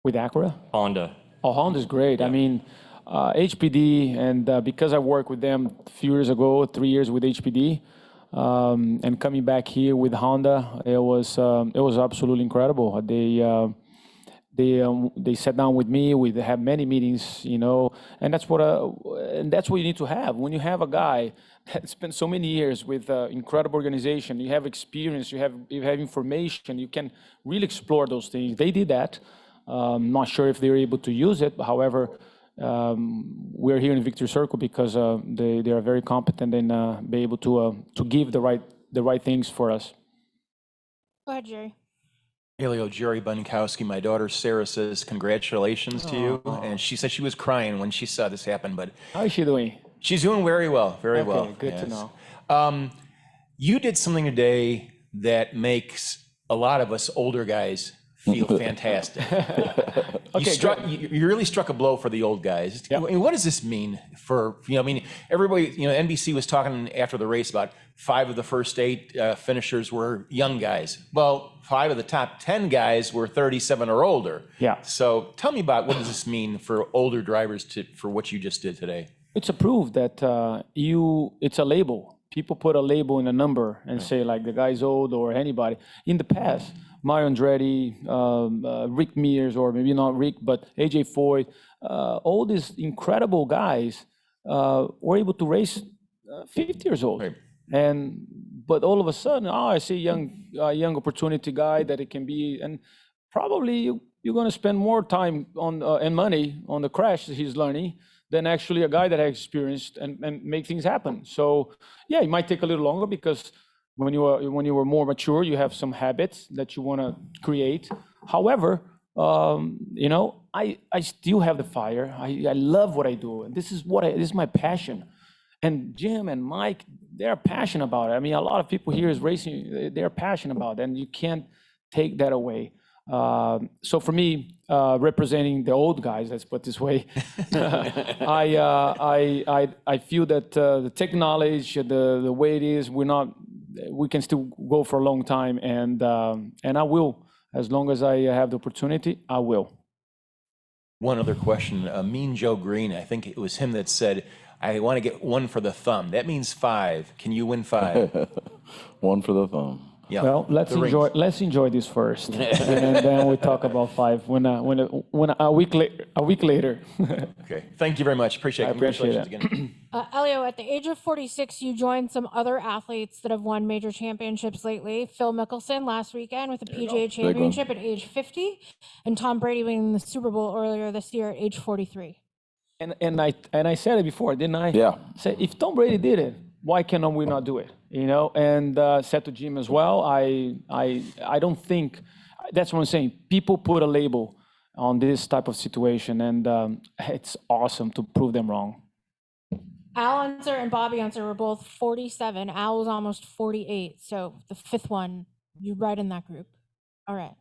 With Acura? Honda. Oh, Honda's great. Yeah. I mean, HPD, and because I worked with them a few years ago, 3 years with HPD, and coming back here with Honda, it was absolutely incredible. They sat down with me. We had many meetings, and that's what you need to have. When you have a guy that spent so many years with incredible organization, you have experience, you have information, you can really explore those things. They did that. Not sure if they were able to use it, but however, we're here in Victory Circle because they are very competent and be able to give the right things for us. Go ahead, Jerry. Elio, Jerry Bunkowski, my daughter Sarah says congratulations to you, and she said she was crying when she saw this happen. But how is she doing? She's doing very well, very well. Good to know. You did something today that makes a lot of us older guys feel fantastic. You really struck a blow for the old guys. Yep. I mean, what does this mean for, everybody, NBC was talking after the race about 5 of the first 8 finishers were young guys. Well, 5 of the top 10 guys were 37 or older. Yeah. So tell me about what does this mean for older drivers for what you just did today? It's a proof that it's a label. People put a label in a number and say like the guy's old or anybody. In the past, Mario Andretti, Rick Mears, or maybe not Rick, but AJ Foyt, all these incredible guys were able to race 50 years old. Right. But all of a sudden, I see a young opportunity guy that it can be, and probably you're going to spend more time on and money on the crash that he's learning than actually a guy that has experienced and make things happen. So yeah, it might take a little longer because when you were more mature, you have some habits that you want to create. However, I still have the fire. I love what I do, and this is my passion. And Jim and Mike, they're passionate about it. I mean, a lot of people here is racing, they're passionate about it, and you can't take that away. So for me, representing the old guys, let's put it this way, I feel that the technology, the way it is, we can still go for a long time, and I will as long as I have the opportunity, I will. One other question. Mean Joe Green, I think it was him that said, I want to get one for the thumb. That means 5. Can you win 5? One for the thumb. Yeah. Well, let's enjoy this first, and then we talk about 5 when a week later. Okay. Thank you very much. Appreciate it. I appreciate Congratulations again. Elio, at the age of 46, you joined some other athletes that have won major championships lately. Phil Mickelson last weekend with a PGA championship at age 50, and Tom Brady winning the Super Bowl earlier this year at age 43. And I said it before, didn't I? Yeah. Say if Tom Brady did it, why cannot we not do it? You know, and said to Jim as well. I don't think that's what I'm saying. People put a label on this type of situation, and it's awesome to prove them wrong. Al Unser and Bobby Unser were both 47. Al was almost 48. So the 5th one, you're right in that group. All right.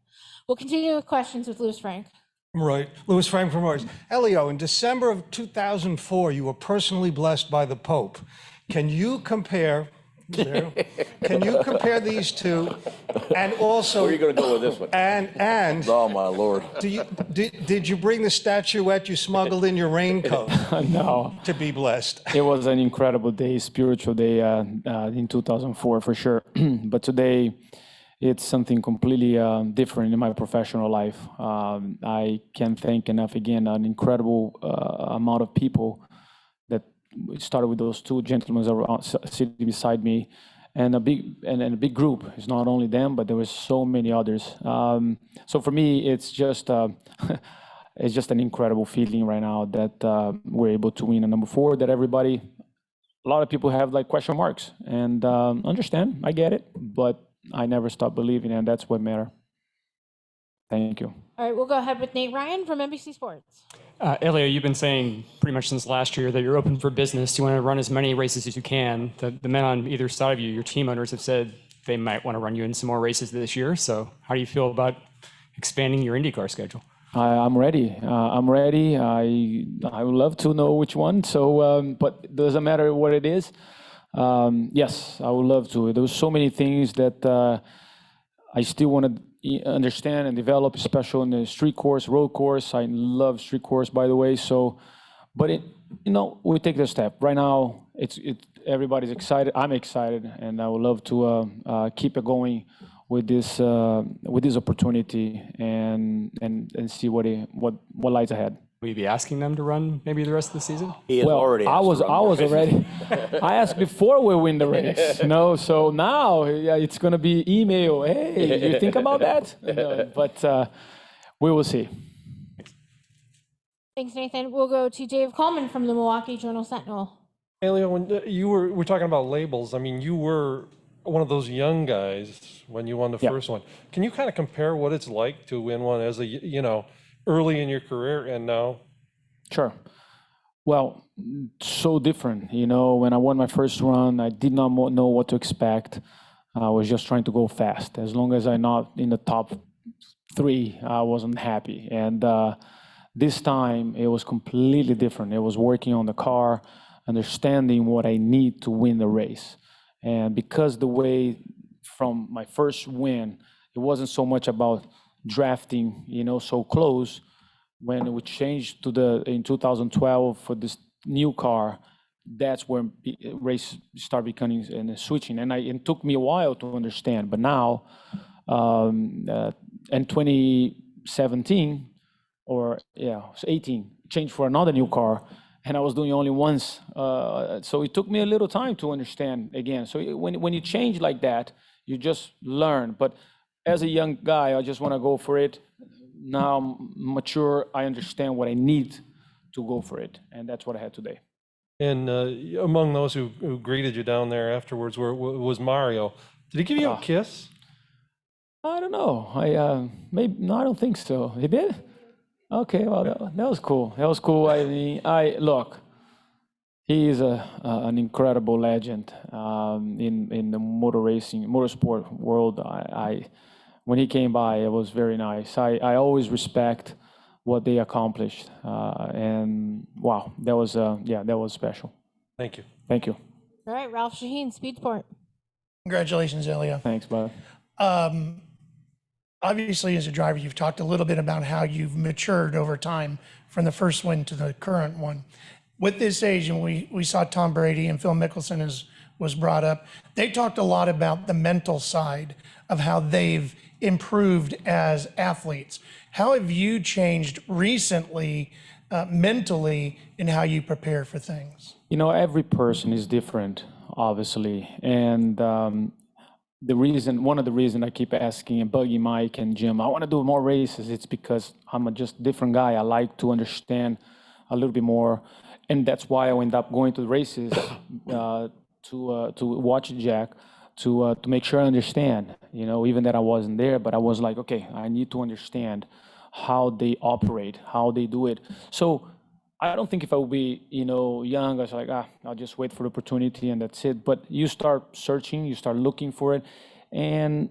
We'll continue with questions with Louis Frank. Right. Louis Frank from Mars. Elio, in December of 2004, you were personally blessed by the Pope. Can you compare these two? And also, Where are you going to go with this one? And oh my Lord! Did you bring the statuette you smuggled in your raincoat? No. To be blessed. It was an incredible day, spiritual day in 2004 for sure. But today, it's something completely different in my professional life. I can't thank enough again an incredible amount of people that started with those 2 gentlemen around, sitting beside me, and a big group. It's not only them, but there was so many others. So for me, it's just it's just an incredible feeling right now that we're able to win a number 4. That a lot of people have like question marks, and understand. I get it, but I never stop believing, and that's what matters. Thank you. All right, we'll go ahead with Nate Ryan from NBC Sports. Elio, you've been saying pretty much since last year that you're open for business. You want to run as many races as you can. The men on either side of you, your team owners, have said they might want to run you in some more races this year. So how do you feel about expanding your IndyCar schedule? I'm ready. I'm ready. I would love to know which one. So, but it doesn't matter what it is. Yes, I would love to. There was so many things that I still want to understand and develop, especially in the street course, road course. I love street course, by the way. So, but we take the step. Right now, everybody's excited. I'm excited, and I would love to keep it going with this opportunity and see what lies ahead. Will you be asking them to run maybe the rest of the season? I was already. I asked before we win the race, So now it's going to be email. Hey, you think about that? But we will see. Thanks, Nathan. We'll go to Dave Coleman from the Milwaukee Journal-Sentinel. Elio, when we're talking about labels, I mean, you were one of those young guys when you won the first one. Can you kind of compare what it's like to win one as early in your career and now? Sure. Well, so different. When I won my first run, I did not know what to expect. I was just trying to go fast. As long as I'm not in the top 3, I wasn't happy. And this time, it was completely different. It was working on the car, understanding what I need to win the race. And because the way from my first win, it wasn't so much about drafting, so close. When we changed in 2012 for this new car, that's where race started becoming and switching. And it took me a while to understand. But now, in 2017 or 18, changed for another new car, and I was doing only once. So it took me a little time to understand again. So when you change like that, you just learn. But as a young guy, I just want to go for it. Now I'm mature, I understand what I need to go for it. And that's what I had today. And among those who greeted you down there afterwards was Mario. Did he give you a kiss? I don't know. No, I don't think so. He did? Okay, well, that was cool. That was cool. I mean, look, he is an incredible legend in the motorsport world. When he came by, it was very nice. I always respect what they accomplished, and wow, that was special. Thank you. Thank you. All right, Ralph Shaheen, Speed Sport. Congratulations, Elio. Thanks, brother. obviously as a driver, you've talked a little bit about how you've matured over time from the first one to the current one. With this age, and we saw Tom Brady and Phil Mickelson was brought up, they talked a lot about the mental side of how they've improved as athletes. How have you changed recently mentally in how you prepare for things? You know, every person is different, obviously. And one of the reasons I keep asking and bugging Mike and Jim, I want to do more races, it's because I'm a just different guy. I like to understand a little bit more. And that's why I end up going to the races to watch Jack, to make sure I understand, you know, even that I wasn't there, but I was like, okay, I need to understand how they operate, how they do it. So I don't think if I would be, you know, young, I was like, I'll just wait for the opportunity and that's it. But you start searching, you start looking for it, and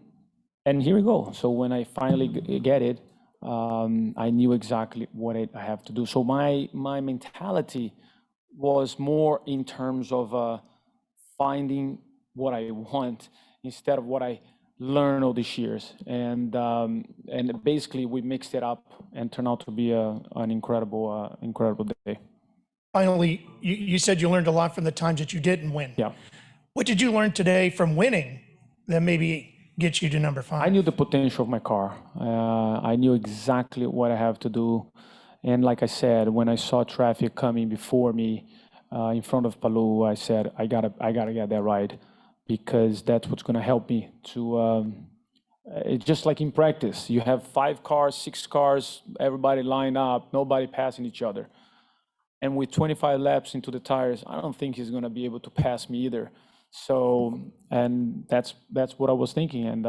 here we go. So when I finally get it, I knew exactly what I have to do. So my mentality was more in terms of finding what I want instead of what I learned all these years. And basically we mixed it up and turned out to be an incredible day. Finally, you said you learned a lot from the times that you didn't win. Yeah. What did you learn today from winning that maybe gets you to number 5? I knew the potential of my car. I knew exactly what I have to do. And like I said, when I saw traffic coming before me in front of Palou, I said, I gotta get that right, because that's what's gonna help me to, it's just like in practice. You have 5 cars, 6 cars, everybody lined up, nobody passing each other. And with 25 laps into the tires, I don't think he's gonna be able to pass me either. So, and that's what I was thinking, and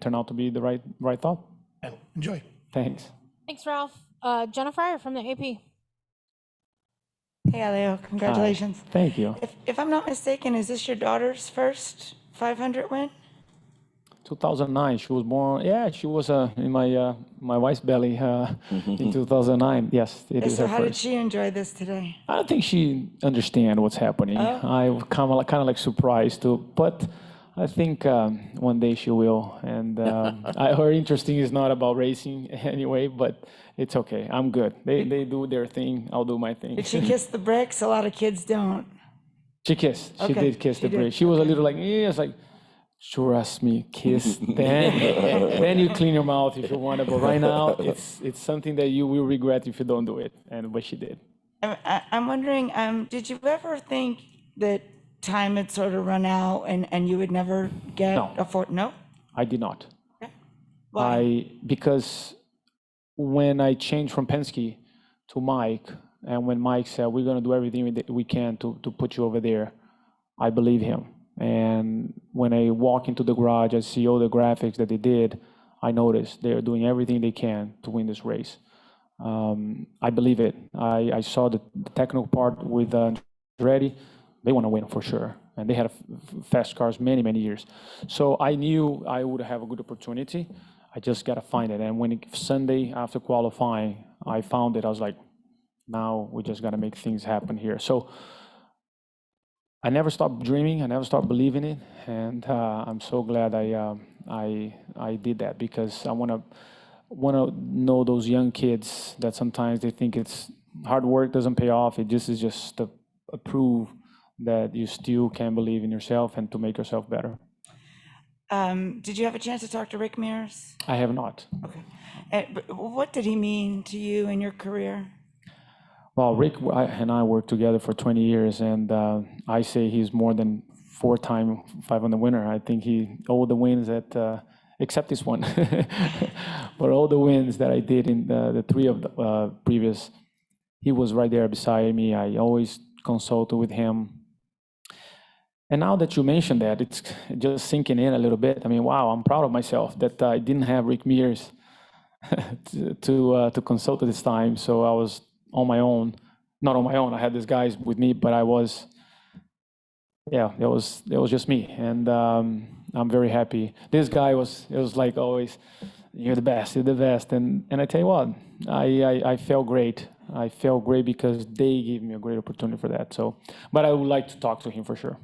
turned out to be the right thought. Enjoy. Thanks. Thanks, Ralph. Jennifer from the AP. Hey, Elio, congratulations. Hi. Thank you. If I'm not mistaken, is this your daughter's first 500 win? 2009, she was born. Yeah, she was in my wife's belly in 2009. Yes, it is So her how did first. she enjoy this today? I don't think she understands what's happening. I was kind of like surprised too, but I think one day she will. And her interest is not about racing anyway, but it's okay. I'm good. They do their thing. I'll do my thing. Did she kiss the bricks? A lot of kids don't. She kissed. She Okay, did kiss she the did. bridge. She was a little like, it's like, trust me, kiss. Then you clean your mouth if you want to. But right now, it's something that you will regret if you don't do it. But she did. I'm wondering, did you ever think that time had sort of run out and you would never get No? I did not. Why? Because when I changed from Penske to Mike, and when Mike said, we're going to do everything we can to put you over there, I believe him. And when I walk into the garage, I see all the graphics that they did, I noticed they're doing everything they can to win this race. I believe it. I saw the technical part with Andretti. They want to win for sure. And they had fast cars many years. So I knew I would have a good opportunity. I just got to find it. And when Sunday after qualifying, I found it, I was like, now we just got to make things happen here. So I never stopped dreaming. I never stopped believing it. And I'm so glad I did that, because I want to know those young kids that sometimes they think it's hard work doesn't pay off. It just is just to prove that you still can believe in yourself and to make yourself better. Did you have a chance to talk to Rick Mears? I have not. Okay. But what did he mean to you in your career? Well, Rick and I worked together for 20 years, and I say he's more than 4-time 500 winner. I think all the wins that, except this one, but all the wins that I did in the 3 of the previous, he was right there beside me. I always consulted with him. And now that you mentioned that, it's just sinking in a little bit. I mean, wow, I'm proud of myself that I didn't have Rick Mears to consult at this time. So I was on my own, not on my own. I had these guys with me, but it was just me. And I'm very happy. This guy it was like always, you're the best. And I tell you what, I felt great. I felt great because they gave me a great opportunity for that. So, but I would like to talk to him for sure.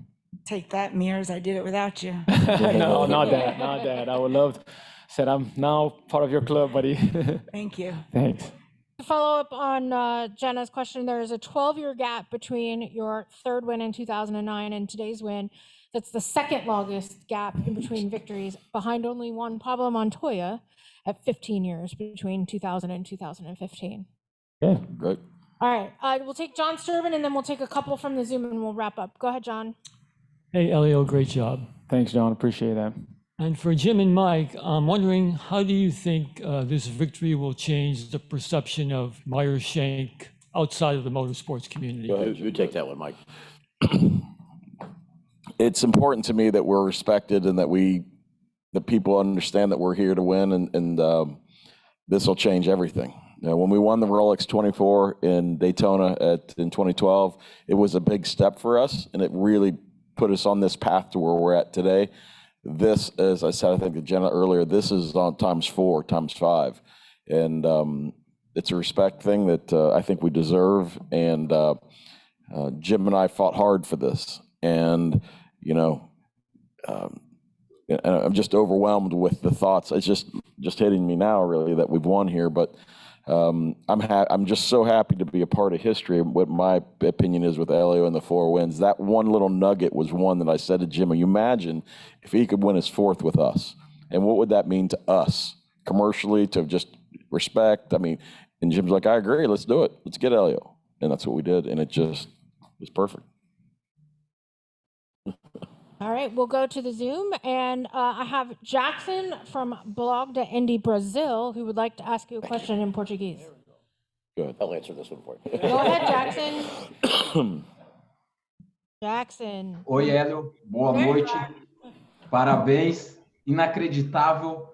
Take that, Mears. I did it without you. No, not that. I would love said, I'm now part of your club, buddy. Thank you. Thanks. To follow up on Jenna's question, there is a 12-year gap between your third win in 2009 and today's win. That's the second longest gap in between victories, behind only one Pablo Montoya at 15 years between 2000 and 2015. Yeah, great. All right, we'll take John Sturban, and then we'll take a couple from the Zoom, and we'll wrap up. Go ahead, John. Hey, Elio, great job. Thanks, John. Appreciate that. And for Jim and Mike, I'm wondering, how do you think this victory will change the perception of Meyer Shank outside of the motorsports community? Go ahead, you take that one, Mike. It's important to me that we're respected and that people understand that we're here to win, and this will change everything. You know, when we won the Rolex 24 in Daytona in 2012, it was a big step for us, and it really put us on this path to where we're at today. This, as I said, I think to Jenna earlier, this is on ×4, ×5. And it's a respect thing that I think we deserve. And Jim and I fought hard for this. And, you know, I'm just overwhelmed with the thoughts. It's just hitting me now, really, that we've won here. But I'm just so happy to be a part of history. What my opinion is with Elio and the 4 wins, that one little nugget was one that I said to Jim, you imagine if he could win his 4th with us, and what would that mean to us commercially, to just respect? I mean, and Jim's like, I agree, let's do it. Let's get Elio. And that's what we did. And it just was perfect. All right, we'll go to the Zoom, and I have Jackson from Blog de Indy Brazil, who would like to ask you a question in Portuguese. Good. I'll answer this one for you. Go ahead, Jackson. Jackson. Oi, Hélio. Boa noite. Parabéns. Inacreditável.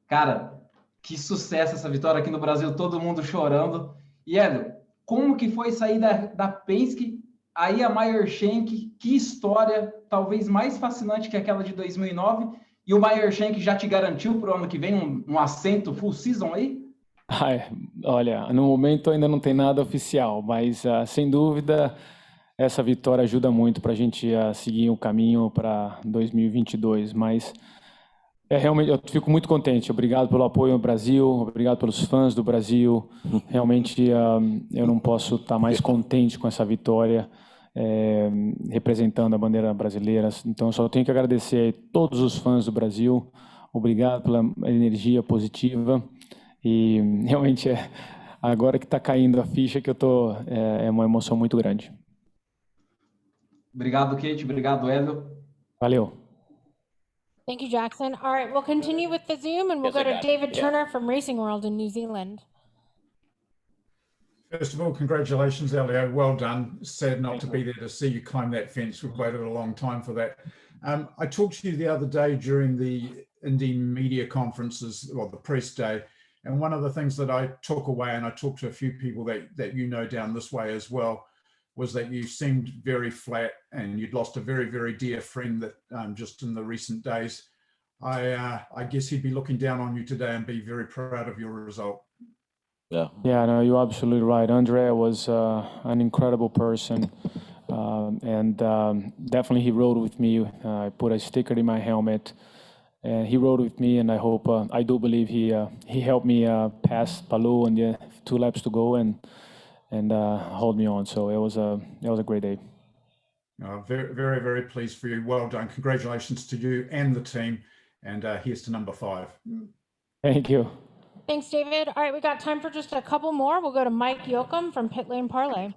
Cara, que sucesso essa vitória aqui no Brasil, todo mundo chorando. E, Hélio, como que foi sair da Penske aí a Meyer Shank? Que história, talvez mais fascinante que aquela de 2009. E o Meyer Shank já te garantiu para o ano que vem um assento full season aí? Ai, olha, no momento ainda não tem nada oficial, mas sem dúvida essa vitória ajuda muito para a gente seguir o caminho para 2022. Mas realmente eu fico muito contente. Obrigado pelo apoio no Brasil, obrigado pelos fãs do Brasil. Realmente eu não posso estar mais contente com essa vitória, representando a bandeira brasileira. Então eu só tenho que agradecer a todos os fãs do Brasil. Obrigado pela energia positiva. E realmente agora que está caindo a ficha que eu tô, é uma emoção muito grande. Obrigado, Kate. Obrigado, Hélio. Valeu. Thank you, Jackson. All right, we'll continue with the Zoom, and we'll go to David Turner from Racing World in New Zealand. First of all, congratulations, Elio. Well done. Sad not to be there to see you climb that fence. We've waited a long time for that. I talked to you the other day during the Indy media conferences, or the press day, and one of the things that I took away, and I talked to a few people that you know down this way as well, was that you seemed very flat and you'd lost a very, very dear friend that just in the recent days. I guess he'd be looking down on you today and be very proud of your result. Yeah, no, you're absolutely right. Andrea was an incredible person, and definitely he rode with me. I put a sticker in my helmet, and he rode with me. And I hope, I do believe he helped me pass Palou and the 2 laps to go and hold me on. So it was a great day. Very, very, very pleased for you. Well done. Congratulations to you and the team. And here's to number 5. Thank you. Thanks, David. All right, we got time for just a couple more. We'll go to Mike Yoakum from Pit Lane Parlay.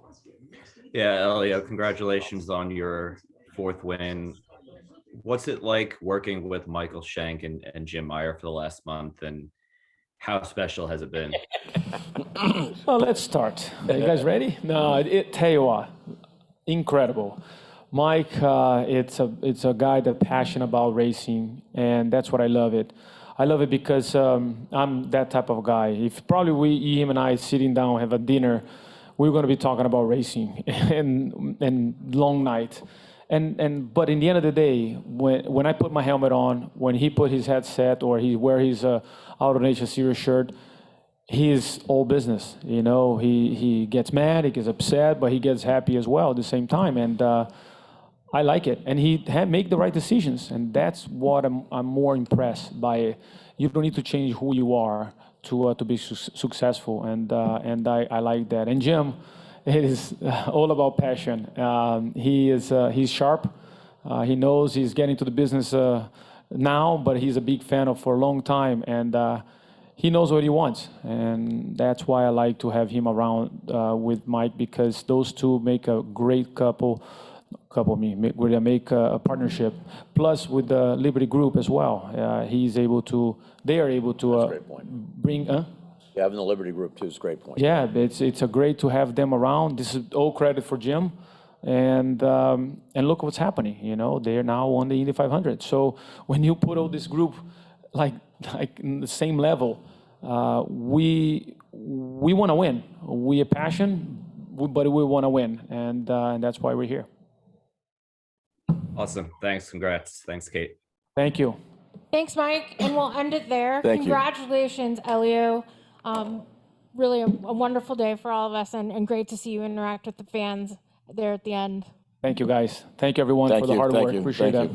Yeah, Elio, congratulations on your 4th win. What's it like working with Michael Shank and Jim Meyer for the last month, and how special has it been? Well, let's start. Are you guys ready? No, tell you what, incredible. Mike, it's a guy that's passionate about racing, and that's what I love it. I love it because I'm that type of guy. If probably him and I sitting down, have a dinner, we're going to be talking about racing and long night. But in the end of the day, when I put my helmet on, when he put his headset or he wear his AutoNation Series shirt, he's all business. You know, he gets mad, he gets upset, but he gets happy as well at the same time. And I like it. And he make the right decisions. And that's what I'm more impressed by. you don't need to change who you are to be successful, and I like that. And Jim, it is all about passion. He's sharp. He knows he's getting to the business now, but he's a big fan of for a long time, and he knows what he wants, and that's why I like to have him around with Mike, because those two make a great make a partnership. Plus with the Liberty Group as well, they are able to bring. Yeah, having the Liberty Group too is a great point. Yeah, it's a great to have them around. This is all credit for Jim, and look what's happening. You know, they're now on the Indy 500. So when you put all this group like in the same level, we want to win. We are passionate, but we want to win, and that's why we're here. Awesome. Thanks. Congrats. Thanks, Kate. Thank you. Thanks, Mike, and we'll end it there. Thank you. Congratulations, Hélio. Really a wonderful day for all of us, and great to see you interact with the fans there at the end. Thank you, guys. Thank you, everyone, for the hard work. Appreciate that.